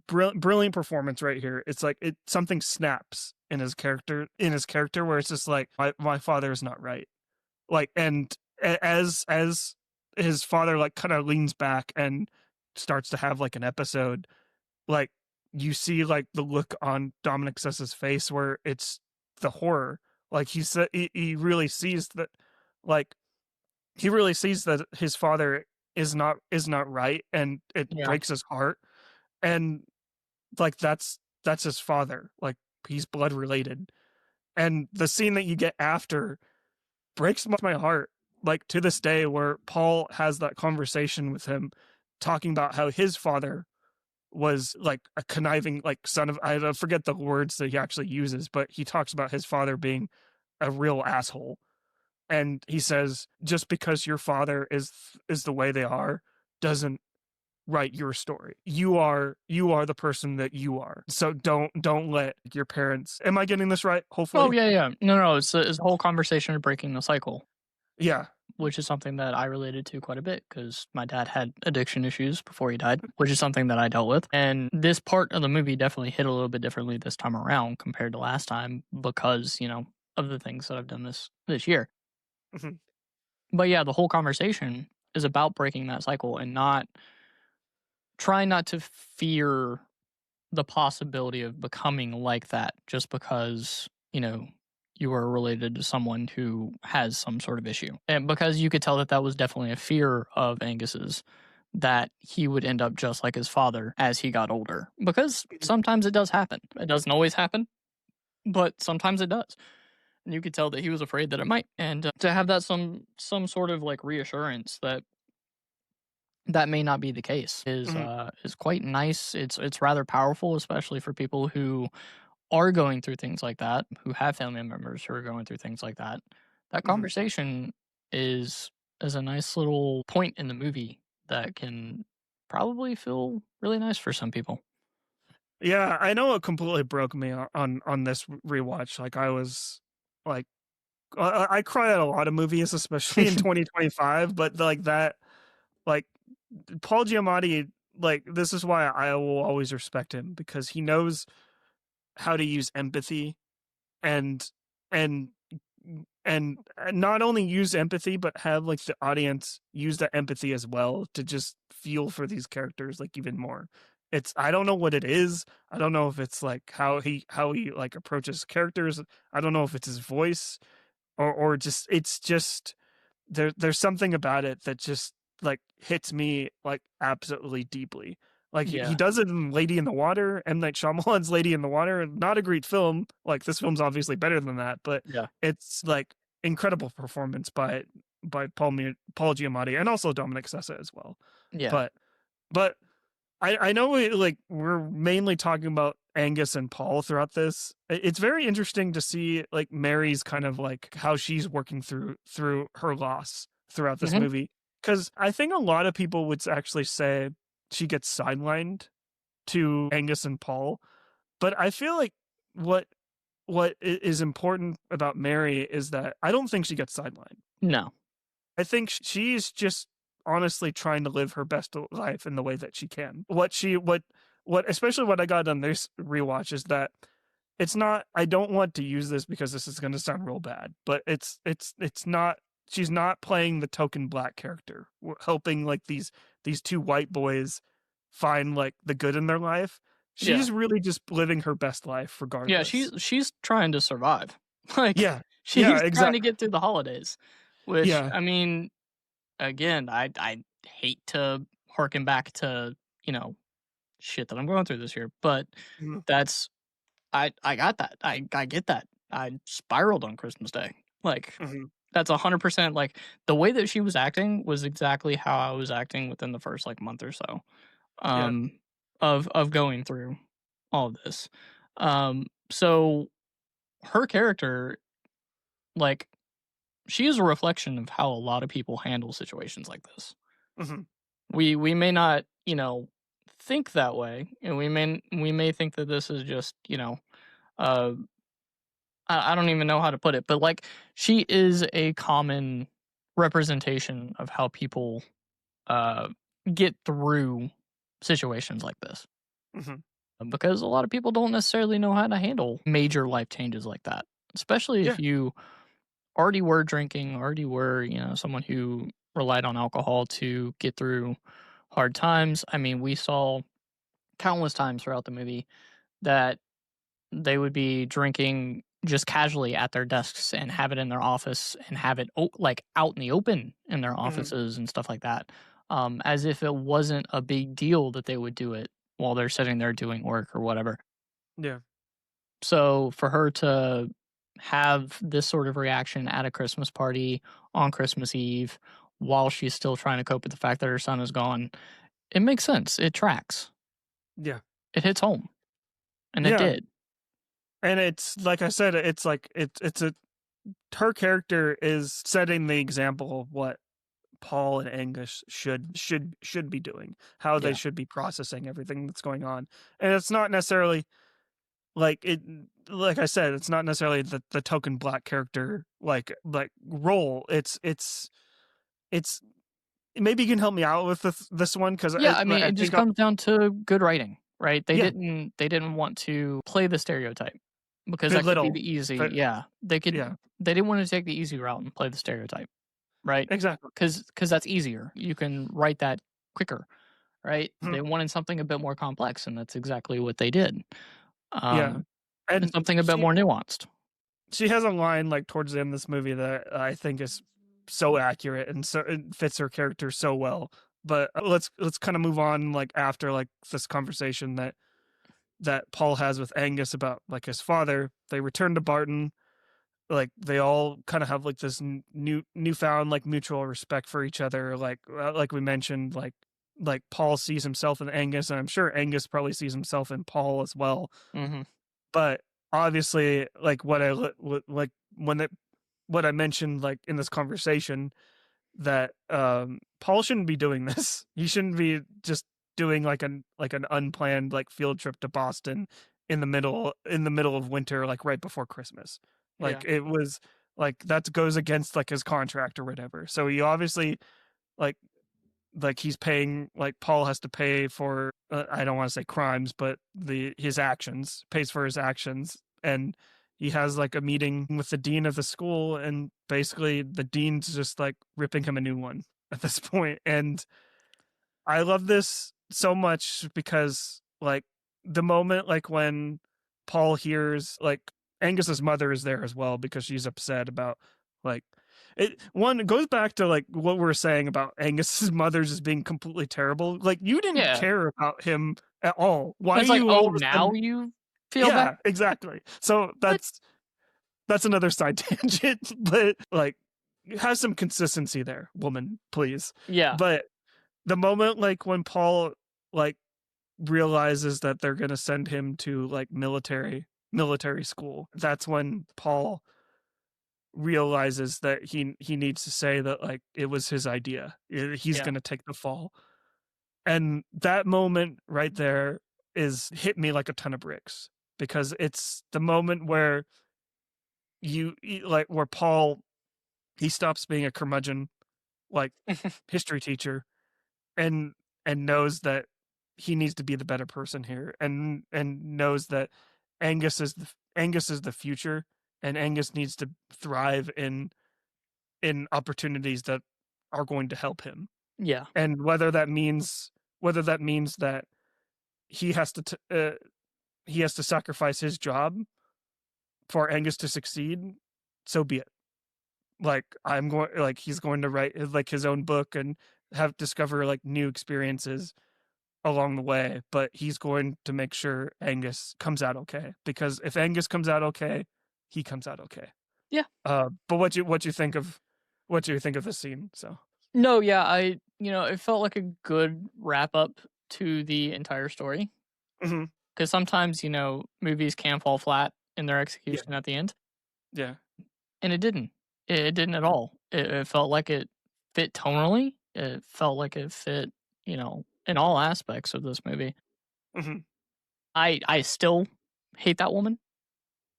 brilliant performance right here. It's like something snaps in his character where it's just like, my father is not right. Like, and as his father, like, kind of leans back and starts to have like an episode, like, you see like the look on Dominic Sessa's face where it's the horror. Like, he really sees that, like, he really sees that his father is not right, and it breaks his heart. And like, that's his father, like, he's blood related. And the scene that you get after breaks my heart, like, to this day, where Paul has that conversation with him talking about how his father was like a conniving, like, son of, I don't forget the words that he actually uses, but he talks about his father being a real asshole. And he says, just because your father is the way they are doesn't write your story. You are the person that you are. So don't let your parents. Am I getting this right? Hopefully. Oh yeah. No. It's a whole conversation of breaking the cycle. Yeah. Which is something that I related to quite a bit because my dad had addiction issues before he died, which is something that I dealt with. And this part of the movie definitely hit a little bit differently this time around compared to last time because, of the things that I've done this year. Mm-hmm. But yeah, the whole conversation is about breaking that cycle and trying not to fear the possibility of becoming like that just because, you are related to someone who has some sort of issue. And because you could tell that was definitely a fear of Angus's, that he would end up just like his father as he got older. Because sometimes it does happen. It doesn't always happen, but sometimes it does. And you could tell that he was afraid that it might. And to have that some sort of like reassurance that may not be the case is quite nice. It's rather powerful, especially for people who are going through things like that, who have family members who are going through things like that. That conversation is a nice little point in the movie that can probably feel really nice for some people. Yeah, I know it completely broke me on this rewatch. Like, I was like, I cry at a lot of movies, especially in 2025, but like that, like, Paul Giamatti, like, this is why I will always respect him, because he knows how to use empathy and not only use empathy, but have like the audience use that empathy as well to just feel for these characters like even more. I don't know what it is. I don't know if it's like how he like approaches characters. I don't know if it's his voice or just, it's just there's something about it that just like hits me like absolutely deeply. Like, he does it in Lady in the Water, M. Night Shyamalan's Lady in the Water. Not a great film. Like, this film's obviously better than that, but it's like incredible performance by Paul Giamatti and also Dominic Sessa as well. Yeah. But I know we're mainly talking about Angus and Paul throughout this. It's very interesting to see like Mary's kind of like how she's working through her loss throughout this movie. Because I think a lot of people would actually say she gets sidelined to Angus and Paul. But I feel like what is important about Mary is that I don't think she gets sidelined. No. I think she's just honestly trying to live her best life in the way that she can. What especially what I got on this rewatch is that it's not, I don't want to use this because this is going to sound real bad, but it's not, she's not playing the token black character, helping like these two white boys find like the good in their life. She's really just living her best life regardless. Yeah, she's trying to survive. Like, she's exactly. trying to get through the holidays. Which, Yeah. I mean, again, I hate to harken back to, you know, shit that I'm going through this year, but that's I got that. I get that. I spiraled on Christmas Day. Like, that's 100%. Like, the way that she was acting was exactly how I was acting within the first like month or so, of going through all of this. So her character, like, she is a reflection of how a lot of people handle situations like this. We may not, you know, think that way, and we may think that this is just, you know, I don't even know how to put it, but like, she is a common representation of how people get through situations like this. Because a lot of people don't necessarily know how to handle major life changes like that, especially if you already were drinking, already were, you know, someone who relied on alcohol to get through hard times. I mean, we saw countless times throughout the movie that they would be drinking just casually at their desks and have it in their office and have it like out in the open in their offices and stuff like that, as if it wasn't a big deal that they would do it while they're sitting there doing work or whatever. Yeah. So for her to have this sort of reaction at a Christmas party on Christmas Eve while she's still trying to cope with the fact that her son is gone, it makes sense. It tracks. Yeah. It hits home. And it did. And it's like I said, it's like her character is setting the example of what Paul and Angus should be doing, how they should be processing everything that's going on. And it's not necessarily like I said, it's not necessarily the token black character like role. It's maybe you can help me out with this one, because I mean, it just comes down to good writing, right? They didn't want to play the stereotype because that could be the easy. They didn't want to take the easy route and play the stereotype, right? Exactly, because that's easier. You can write that quicker, right? They wanted something a bit more complex, and that's exactly what they did. And something a bit more nuanced. She has a line like towards the end of this movie that I think is so accurate and so it fits her character so well. But let's kind of move on, like after like this conversation that Paul has with Angus about like his father. They return to Barton. Like they all kind of have like this newfound like mutual respect for each other. Like we mentioned, like Paul sees himself in Angus, and I'm sure Angus probably sees himself in Paul as well. But obviously, like what I mentioned like in this conversation, that Paul shouldn't be doing this. He shouldn't be just doing like an unplanned like field trip to Boston in the middle of winter, like right before Christmas. Like it was like that goes against like his contract or whatever. So he obviously like he's paying, like Paul has to pay for I don't want to say crimes, but his actions, pays for his actions. And he has like a meeting with the dean of the school, and basically the dean's just like ripping him a new one at this point. And I love this so much because like the moment like when Paul hears, like Angus's mother is there as well because she's upset about like it goes back to like what we were saying about Angus's mother just being completely terrible. Like you didn't care about him at all. Why it's are like, you oh, now you feel that? Exactly. So that's another side tangent, but like have some consistency there, woman, please. Yeah. But the moment like when Paul like realizes that they're gonna send him to like military school, that's when Paul realizes that he needs to say that like it was his idea. He's gonna take the fall. And that moment right there is hit me like a ton of bricks, because it's the moment where where Paul, he stops being a curmudgeon like history teacher and knows that he needs to be the better person here, and knows that Angus is the future, and Angus needs to thrive in opportunities that are going to help him. Yeah. And whether that means whether that means that he has to sacrifice his job for Angus to succeed, so be it. Like he's going to write like his own book and discover like new experiences along the way, but he's going to make sure Angus comes out okay, because if Angus comes out okay, he comes out okay. Yeah. But what you think of this scene? So no, yeah, it felt like a good wrap up to the entire story. Because sometimes movies can fall flat in their execution at the end. Yeah. And it didn't. It didn't at all. It felt like it fit tonally. It felt like it fit, in all aspects of this movie. I still hate that woman.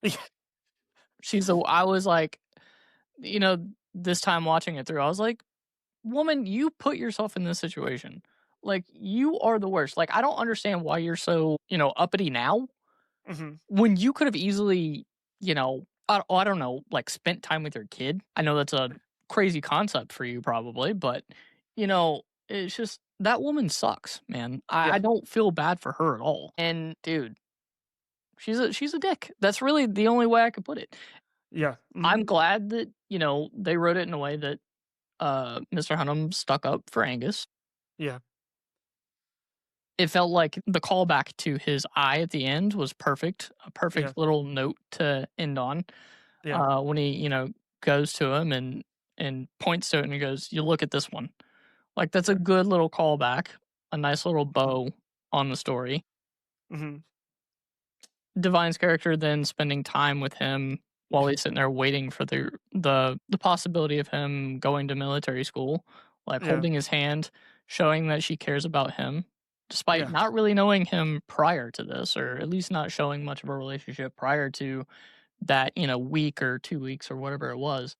I was like, this time watching it through, I was like, woman, you put yourself in this situation. Like, you are the worst. Like, I don't understand why you're so, uppity now. When you could have easily, I don't know, like spent time with your kid. I know that's a crazy concept for you probably, but it's just that woman sucks, man. I don't feel bad for her at all. And dude, she's a dick. That's really the only way I could put it. Yeah. I'm glad that, they wrote it in a way that Mr. Hunnam stuck up for Angus. Yeah. It felt like the callback to his eye at the end was perfect. A perfect little note to end on. Yeah. When he, goes to him and points to it and he goes, "You look at this one." Like, that's a good little callback. A nice little bow on the story. Divine's character then spending time with him while he's sitting there waiting for the possibility of him going to military school, like holding his hand, showing that she cares about him, despite not really knowing him prior to this, or at least not showing much of a relationship prior to that, week or 2 weeks or whatever it was.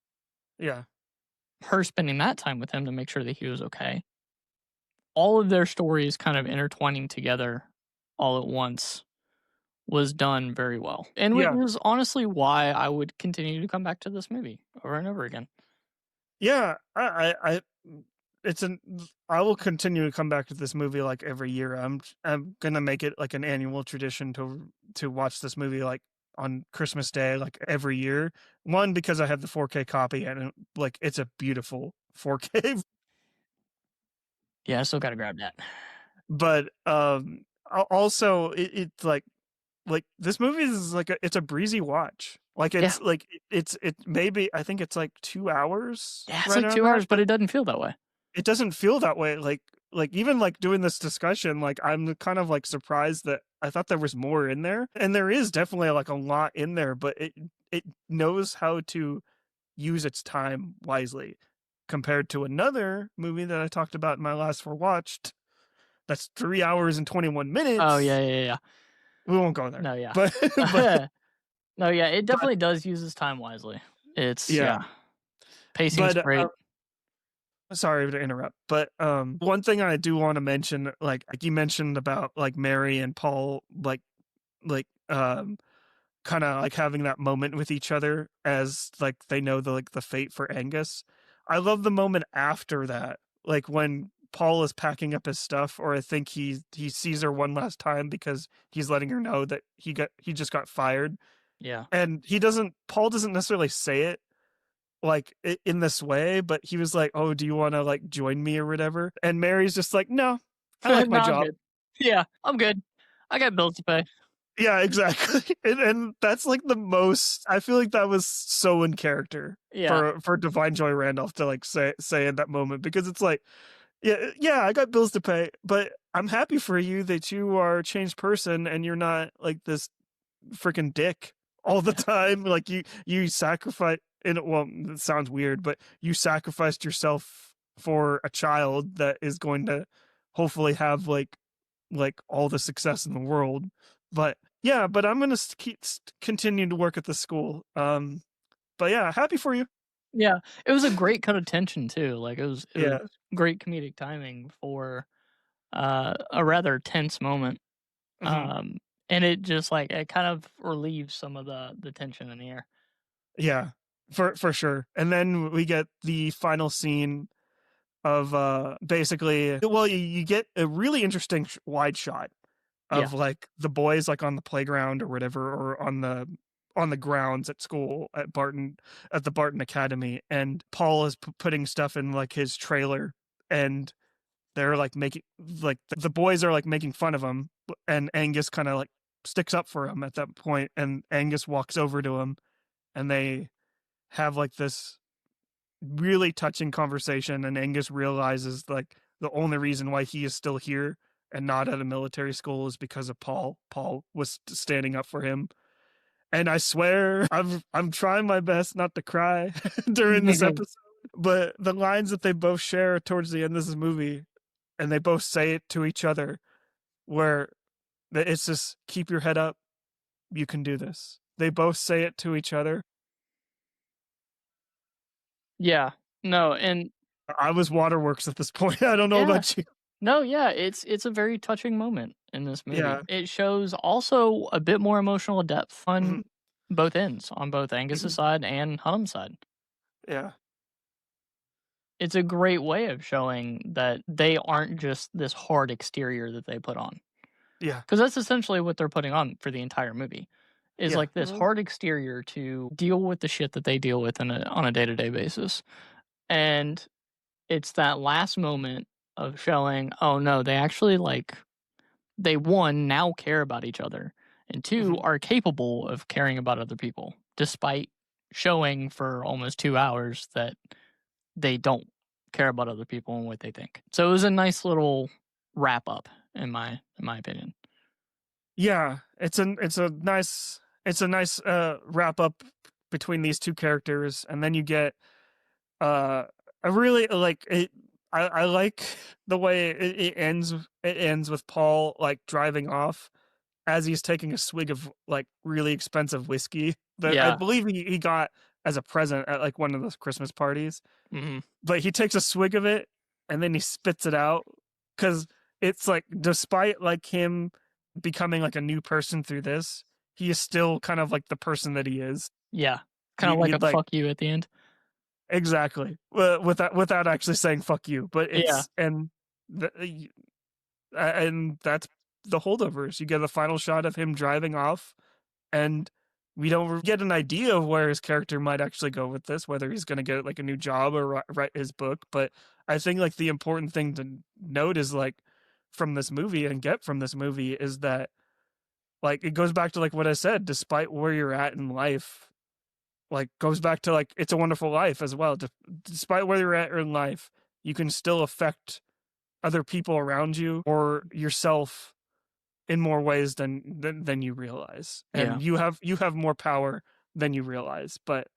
Yeah. Her spending that time with him to make sure that he was okay. All of their stories kind of intertwining together all at once was done very well. And it was honestly why I would continue to come back to this movie over and over again. Yeah, I will continue to come back to this movie like every year. I'm gonna make it like an annual tradition to watch this movie on Christmas Day, like every year. One, because I have the 4K copy and it's a beautiful 4K. Yeah, I still gotta grab that. But also it's like this movie is it's a breezy watch. It's maybe I think it's 2 hours. Yeah, it's 2 hours, but it doesn't feel that way. It doesn't feel that way. Even doing this discussion, I'm kind of surprised that I thought there was more in there, and there is definitely a lot in there, but it knows how to use its time wisely compared to another movie that I talked about in my last four watched. That's 3 hours and 21 minutes. Oh yeah. We won't go there. No, yeah. But no, yeah, it definitely does use its time wisely. It's pacing's great. Sorry to interrupt, but one thing I do want to mention, like you mentioned about Mary and Paul, kind of having that moment with each other as they know the fate for Angus. I love the moment after that, when Paul is packing up his stuff, or I think he sees her one last time because he's letting her know that he just got fired. Yeah, and Paul doesn't necessarily say it in this way, but he was like, "Oh, do you want to join me or whatever?" And Mary's just like, "No, I like my job. Yeah, I'm good. I got bills to pay." Yeah, exactly. And that's the most. I feel like that was so in character for Divine Joy Randolph to say in that moment, because it's yeah, I got bills to pay, but I'm happy for you that you are a changed person and you're not this freaking dick all the time. You sacrifice. Well, it sounds weird, but you sacrificed yourself for a child that is going to hopefully have all the success in the world. But yeah, but I'm going to continue to work at the school. But yeah, happy for you. Yeah, it was a great cut of tension too. It was great comedic timing for a rather tense moment. Mm-hmm. And it just it kind of relieves some of the tension in the air. Yeah. For sure. And then we get the final scene of basically, well, you get a really interesting wide shot of like the boys like on the playground or whatever, or on the grounds at school at the Barton Academy, and Paul is putting stuff in like his trailer, and they're like making like the boys are like making fun of him, and Angus kind of like sticks up for him at that point, and Angus walks over to him, and they have like this really touching conversation, and Angus realizes like the only reason why he is still here and not at a military school is because of Paul. Paul was standing up for him. And I swear I'm trying my best not to cry during this episode, but the lines that they both share towards the end of this movie, and they both say it to each other, where it's just keep your head up, you can do this. They both say it to each other. Yeah. No, and I was waterworks at this point. I don't know about you. No, yeah, it's a very touching moment in this movie. Yeah. It shows also a bit more emotional depth on both ends, on both Angus's side and Hunnam's side. Yeah. It's a great way of showing that they aren't just this hard exterior that they put on. Yeah. Because that's essentially what they're putting on for the entire movie. Is like this hard exterior to deal with the shit that they deal with on a day-to-day basis. And it's that last moment of showing, oh no, they actually like, they one, now care about each other, and two, are capable of caring about other people, despite showing for almost 2 hours that they don't care about other people and what they think. So it was a nice little wrap up, in my opinion. Yeah, it's a nice wrap up between these two characters, and then you get I really like it. I like the way it ends. It ends with Paul like driving off as he's taking a swig of like really expensive whiskey that I believe he got as a present at like one of those Christmas parties. But he takes a swig of it and then he spits it out, because it's like, despite like him becoming like a new person through this, he is still kind of like the person that he is. Yeah, kind of like a fuck you at the end. Exactly. Without actually saying fuck you, but it's and that's the Holdovers. You get a final shot of him driving off, and we don't get an idea of where his character might actually go with this, whether he's going to get like a new job or write his book. But I think like the important thing to note is like from this movie and get from this movie is that like it goes back to like what I said, despite where you're at in life, like goes back to like It's a Wonderful Life as well. Despite where you're at in life, you can still affect other people around you or yourself in more ways than you realize, and you have more power than you realize. But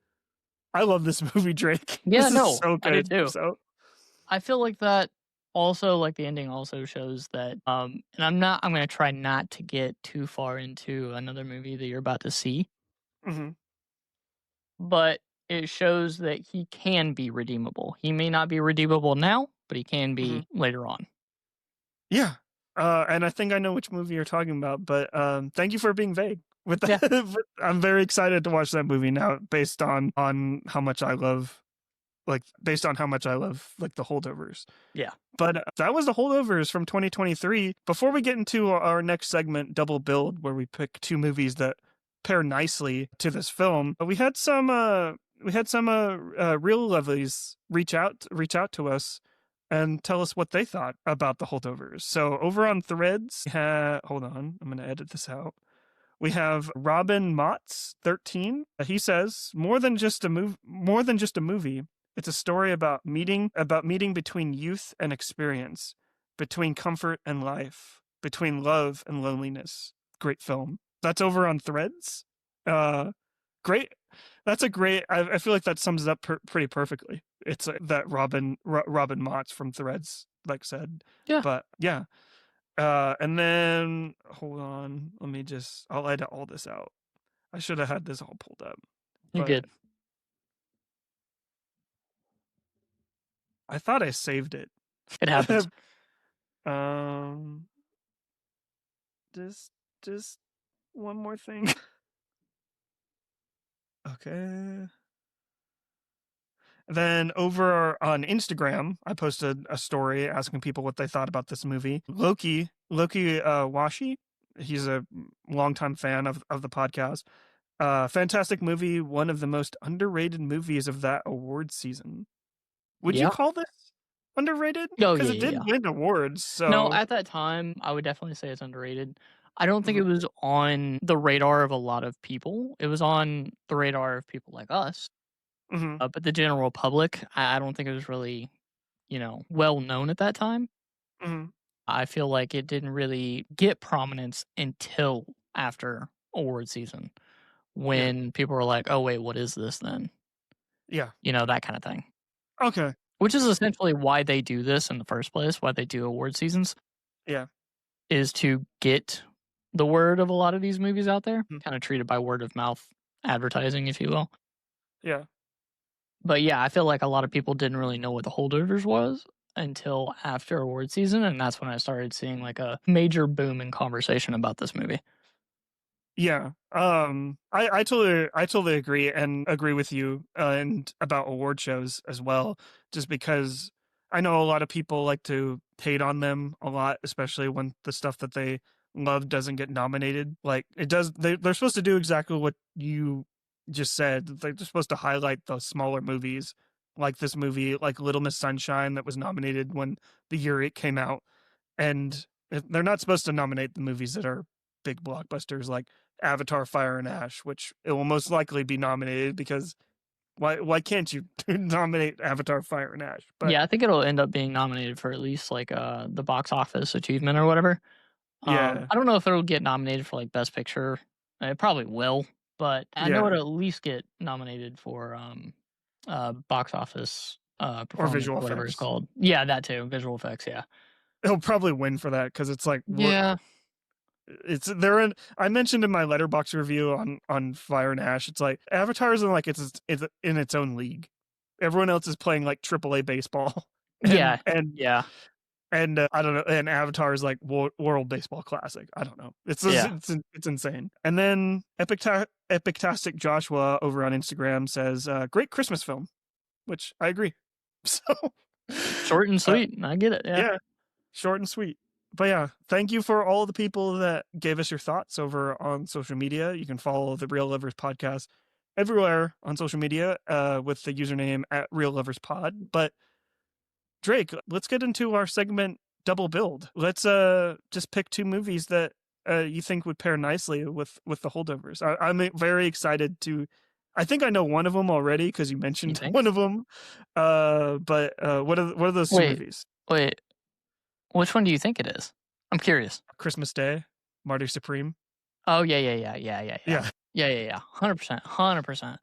I love this movie, Drake. Yeah, this is so good. I do too. So I feel like that also, like the ending also shows that, and I'm going to try not to get too far into another movie that you're about to see. But it shows that he can be redeemable. He may not be redeemable now, but he can be later on. Yeah. And I think I know which movie you're talking about, but thank you for being vague with that. I'm very excited to watch that movie now, based on how much I love like the Holdovers. Yeah. But that was the Holdovers from 2023. Before we get into our next segment, Double Build, where we pick two movies that pair nicely to this film, we had some real lovelies reach out to us and tell us what they thought about the Holdovers. So over on Threads, hold on, I'm going to edit this out. We have Robin Motts 13. He says, more than just a movie, it's a story about meeting between youth and experience, between comfort and life, between love and loneliness. Great film. That's over on Threads. Great. That's a great. I feel like that sums it up pretty perfectly. It's that Robin Motts from Threads like said. Yeah. But yeah. And then hold on. I'll edit all this out. I should have had this all pulled up. You did. I thought I saved it. It happens. Just one more thing. Okay. Then over on Instagram, I posted a story asking people what they thought about this movie. Loki Washi, he's a longtime fan of the podcast. Fantastic movie, one of the most underrated movies of that award season. Would you call this underrated? Oh, Because yeah, it did win awards. So no, at that time, I would definitely say it's underrated. I don't think it was on the radar of a lot of people. It was on the radar of people like us. But the general public, I don't think it was really, well known at that time. I feel like it didn't really get prominence until after award season, when people were like, "Oh wait, what is this then?" Yeah, that kind of thing. Okay. Which is essentially why they do this in the first place. Why they do award seasons. Yeah. Is to get the word of a lot of these movies out there, kind of treated by word of mouth advertising, if you will. Yeah. But yeah, I feel like a lot of people didn't really know what the Holdovers was until after award season, and that's when I started seeing like a major boom in conversation about this movie. Yeah. I totally agree and agree with you and about award shows as well, just because I know a lot of people like to hate on them a lot, especially when the stuff that they love doesn't get nominated. Like it does, they're supposed to do exactly what you just said. They're supposed to highlight the smaller movies, like this movie, like Little Miss Sunshine, that was nominated when the year it came out, and they're not supposed to nominate the movies that are big blockbusters like Avatar: Fire and Ash, which it will most likely be nominated because why can't you nominate Avatar: Fire and Ash? But yeah, I think it'll end up being nominated for at least like the box office achievement or whatever. Yeah. I don't know if it'll get nominated for like Best Picture. It probably will, but I know it'll at least get nominated for box office or visual whatever effects. It's called. Yeah, that too. Visual effects, yeah. It'll probably win for that because it's like yeah. It's they're in. I mentioned in my Letterboxd review on Fire and Ash. It's like Avatar is in like it's in its own league. Everyone else is playing like AAA baseball. And I don't know. And Avatar is like World Baseball Classic. I don't know. It's insane. And then Epictastic Joshua over on Instagram says, "Great Christmas film," which I agree. So short and sweet. I get it. Yeah, short and sweet. But yeah, thank you for all the people that gave us your thoughts over on social media. You can follow the Real Lovers Podcast everywhere on social media with the username @RealLoversPod. But Drake, let's get into our segment Double Build. Let's just pick two movies that you think would pair nicely with the Holdovers. I'm very excited to. I think I know one of them already because you mentioned one of them. But what are those two movies? Wait. Which one do you think it is? I'm curious. Christmas Day, Marty Supreme. Oh yeah. 100%.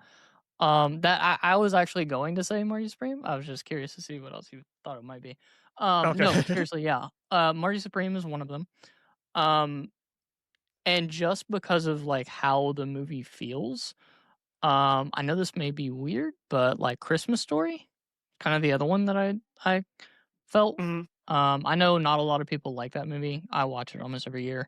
That I was actually going to say Marty Supreme. I was just curious to see what else you thought it might be. No, seriously, yeah. Marty Supreme is one of them. And just because of like how the movie feels, I know this may be weird, but like Christmas Story, kind of the other one that I felt. I know not a lot of people like that movie. I watch it almost every year.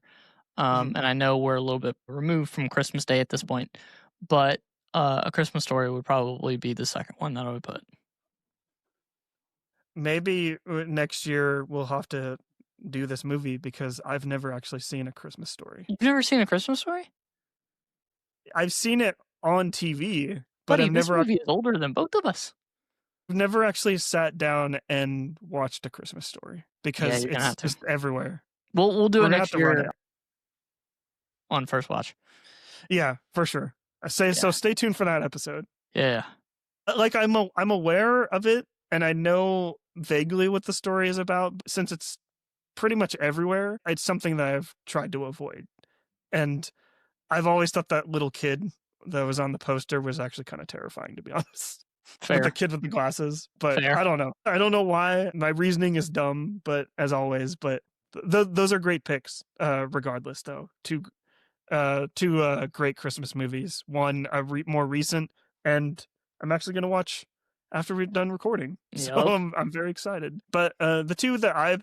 And I know we're a little bit removed from Christmas Day at this point, but A Christmas Story would probably be the second one that I would put. Maybe next year we'll have to do this movie because I've never actually seen A Christmas Story. You've never seen A Christmas Story? I've seen it on TV, but I've never. This movie is older than both of us. I've never actually sat down and watched A Christmas Story because it's just everywhere. We'll do it next year on First Watch. Yeah, for sure. So stay tuned for that episode. Yeah. Like I'm aware of it and I know vaguely what the story is about since it's pretty much everywhere. It's something that I've tried to avoid. And I've always thought that little kid that was on the poster was actually kind of terrifying, to be honest. Fair. With the kid with the glasses, but Fair. I don't know. I don't know why. My reasoning is dumb, but as always, but those are great picks. Regardless, though, two great Christmas movies. One more recent, and I'm actually gonna watch after we're done recording. So I'm very excited. But the two that I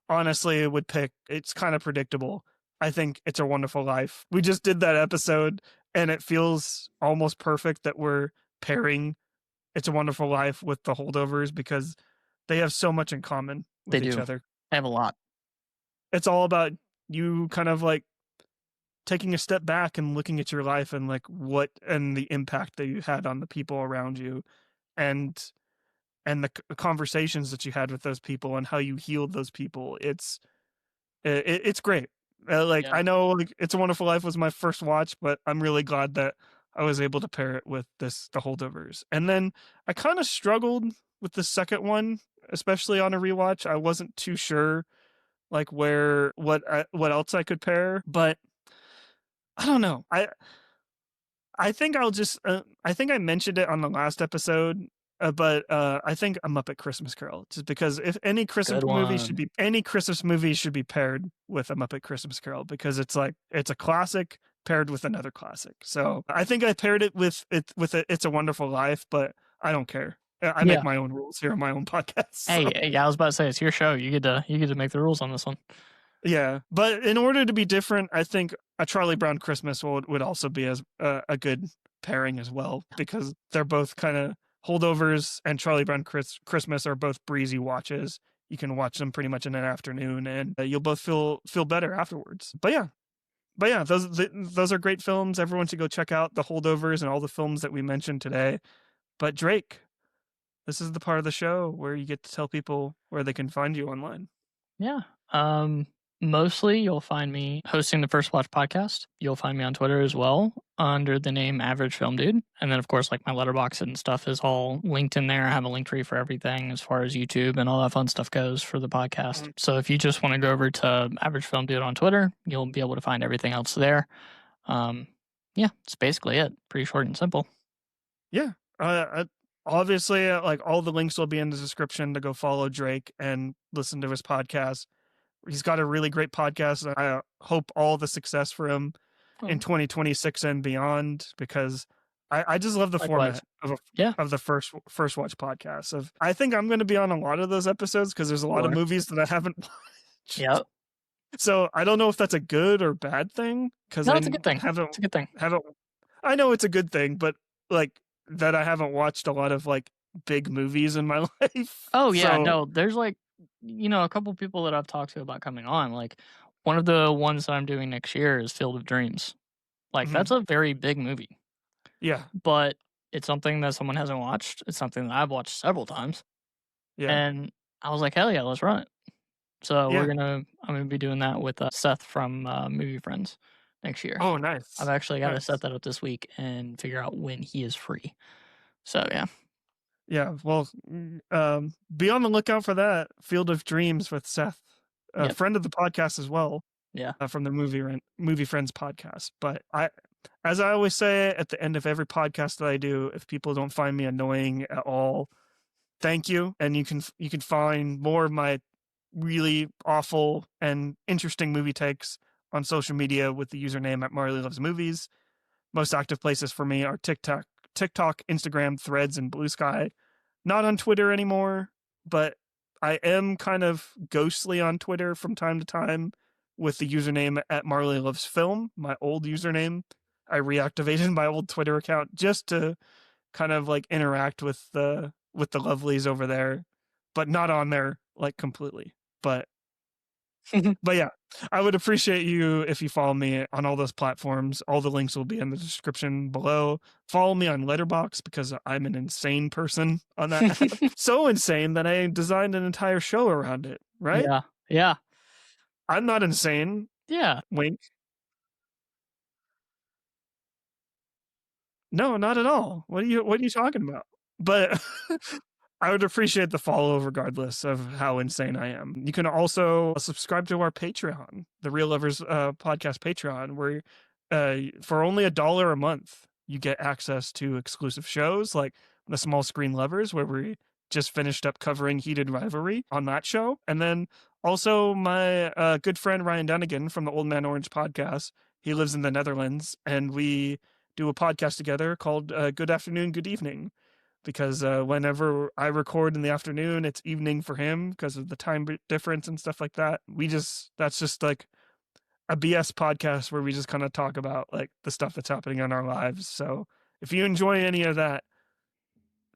honestly would pick, it's kind of predictable. I think It's a Wonderful Life. We just did that episode, and it feels almost perfect that we're pairing It's a Wonderful Life with the Holdovers because they have so much in common with each other. They have a lot. It's all about you kind of like taking a step back and looking at your life and like what and the impact that you had on the people around you, and the conversations that you had with those people and how you healed those people. It's great. I know like It's a Wonderful Life was my first watch, but I'm really glad that I was able to pair it with the Holdovers. And then I kind of struggled with the second one, especially on a rewatch. I wasn't too sure like what else I could pair, but I don't know. I think I'll just I think I mentioned it on the last episode, but I think A Muppet Christmas Carol, just because if any Christmas movie should be paired with A Muppet Christmas Carol, because it's a classic paired with another classic. So I think I paired it with It's a Wonderful Life, but I don't care. I make my own rules here on my own podcast. So. Hey, I was about to say, it's your show. You get to make the rules on this one. Yeah, but in order to be different, I think a Charlie Brown Christmas would also be as a good pairing as well, because they're both kind of Holdovers, and Charlie Brown Christmas are both breezy watches. You can watch them pretty much in an afternoon, and you'll both feel better afterwards. But yeah, those are great films. Everyone should go check out the Holdovers and all the films that we mentioned today. But Drake, this is the part of the show where you get to tell people where they can find you online. Yeah. Mostly you'll find me hosting the First Watch podcast. You'll find me on Twitter as well under the name Average Film Dude. And then, of course, like my Letterboxd and stuff is all linked in there. I have a link tree for everything as far as YouTube and all that fun stuff goes for the podcast. Mm-hmm. So if you just want to go over to Average Film Dude on Twitter, you'll be able to find everything else there. Yeah, it's basically it. Pretty short and simple. Yeah. Obviously, like all the links will be in the description to go follow Drake and listen to his podcast. He's got a really great podcast. I hope all the success for him in 2026 and beyond, because I just love the format of the first watch podcast. I think I'm going to be on a lot of those episodes because there's a lot of movies that I haven't watched. Yep. So I don't know if that's a good or bad thing. It's a good thing. It's a good thing. I know it's a good thing, but like that I haven't watched a lot of like big movies in my life. Oh yeah, no, there's like, a couple people that I've talked to about coming on. Like one of the ones that I'm doing next year is Field of Dreams. Like that's a very big movie. Yeah. But it's something that someone hasn't watched. It's something that I've watched several times. Yeah. And I was like, hell yeah, let's run it. So I'm gonna be doing that with Seth from Movie Friends next year. Oh, nice. I've actually got to set that up this week and figure out when he is free. So yeah. Yeah, well, be on the lookout for that Field of Dreams with Seth, a friend of the podcast as well. Yeah, from the Movie Friends podcast. But as I always say at the end of every podcast that I do, if people don't find me annoying at all, thank you, and you can find more of my really awful and interesting movie takes on social media with the username at Marley Loves Movies. Most active places for me are TikTok, Instagram, Threads, and Blue Sky. Not on Twitter anymore, but I am kind of ghostly on Twitter from time to time with the username at Marley Loves Film, my old username. I reactivated my old Twitter account just to kind of like interact with the lovelies over there, but not on there like completely. But yeah, I would appreciate you if you follow me on all those platforms. All the links will be in the description below. Follow me on Letterboxd because I'm an insane person on that app. So insane that I designed an entire show around it, right? Yeah. I'm not insane. Yeah. Wink. No, not at all. What are you talking about? But I would appreciate the follow regardless of how insane I am. You can also subscribe to our Patreon, the Real Lovers podcast Patreon, where for only $1 a month, you get access to exclusive shows like the Small Screen Lovers, where we just finished up covering Heated Rivalry on that show. And then also my good friend Ryan Dunnigan from the Old Man Orange podcast. He lives in the Netherlands, and we do a podcast together called Good Afternoon, Good Evening. Because whenever I record in the afternoon, it's evening for him because of the time difference and stuff like that. That's just like a BS podcast where we just kind of talk about like the stuff that's happening in our lives. So if you enjoy any of that,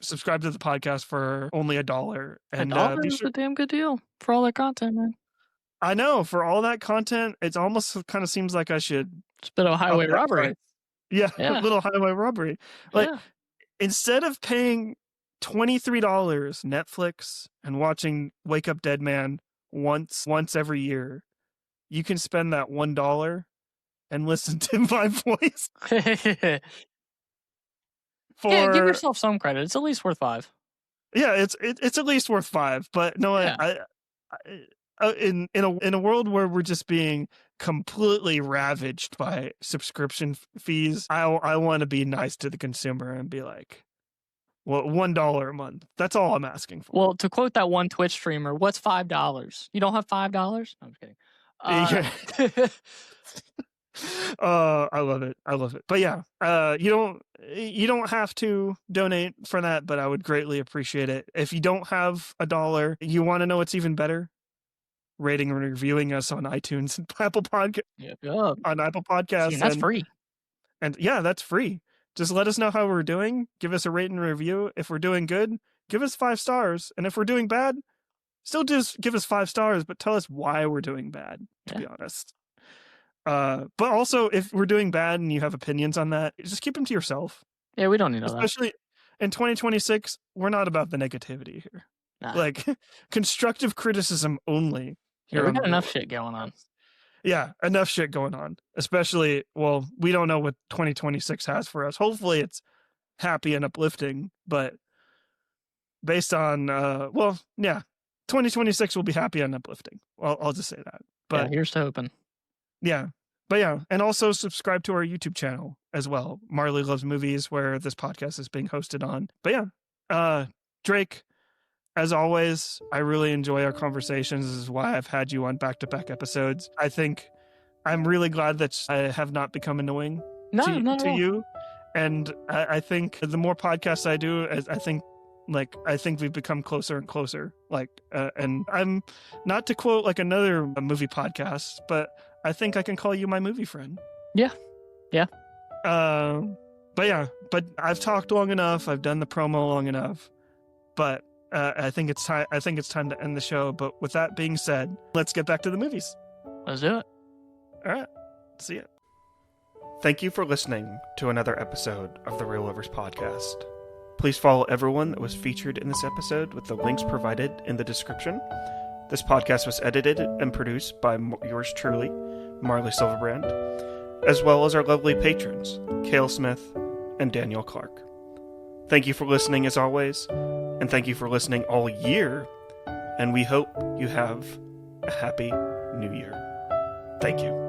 subscribe to the podcast for only $1. And $1 is a damn good deal for all that content, man. I know, for all that content, it almost kind of seems like I should... It's a bit of highway robbery. Yeah, a little highway robbery. Like, instead of paying $23 Netflix and watching Wake Up Dead Man once every year, you can spend that $1 and listen to my voice. Yeah, give yourself some credit. It's at least worth $5. Yeah, it's at least worth $5. But no, in a world where we're just being completely ravaged by subscription fees, I want to be nice to the consumer and be like, well, $1 a month. That's all I'm asking for. Well, to quote that one Twitch streamer, what's $5? You don't have $5? I'm just kidding. I love it. But yeah, you don't have to donate for that, but I would greatly appreciate it. If you don't have $1, you want to know what's even better? Rating and reviewing us on iTunes and Apple Podcast. On Apple Podcasts. See, that's free. And yeah, that's free. Just let us know how we're doing. Give us a rate and review. If we're doing good, give us 5 stars. And if we're doing bad, still just give us 5 stars, but tell us why we're doing bad, to be honest. But also, if we're doing bad and you have opinions on that, just keep them to yourself. Yeah, we don't need all that. Especially in 2026, we're not about the negativity here. Nah. Like, constructive criticism only. Yeah, we got enough shit going on. Yeah, enough shit going on. Especially, well, we don't know what 2026 has for us. Hopefully it's happy and uplifting, but based on, 2026 will be happy and uplifting. I'll just say that. But here's to hoping. Yeah. But yeah, and also subscribe to our YouTube channel as well. Marley Loves Movies, where this podcast is being hosted on. But yeah, Drake, as always, I really enjoy our conversations. This is why I've had you on back-to-back episodes. I think I'm really glad that I have not become annoying to you. And I think the more podcasts I do, I think we've become closer and closer. And I'm not to quote like another movie podcast, but I think I can call you my movie friend. Yeah. But I've talked long enough. I've done the promo long enough. But I think it's time. I think it's time to end the show. But with that being said, let's get back to the movies. Let's do it. All right. See ya. Thank you for listening to another episode of the Real Lovers podcast. Please follow everyone that was featured in this episode with the links provided in the description. This podcast was edited and produced by yours truly, Marley Silverbrand, as well as our lovely patrons, Cale Smith and Daniel Clark. Thank you for listening as always, and thank you for listening all year, and we hope you have a happy new year. Thank you.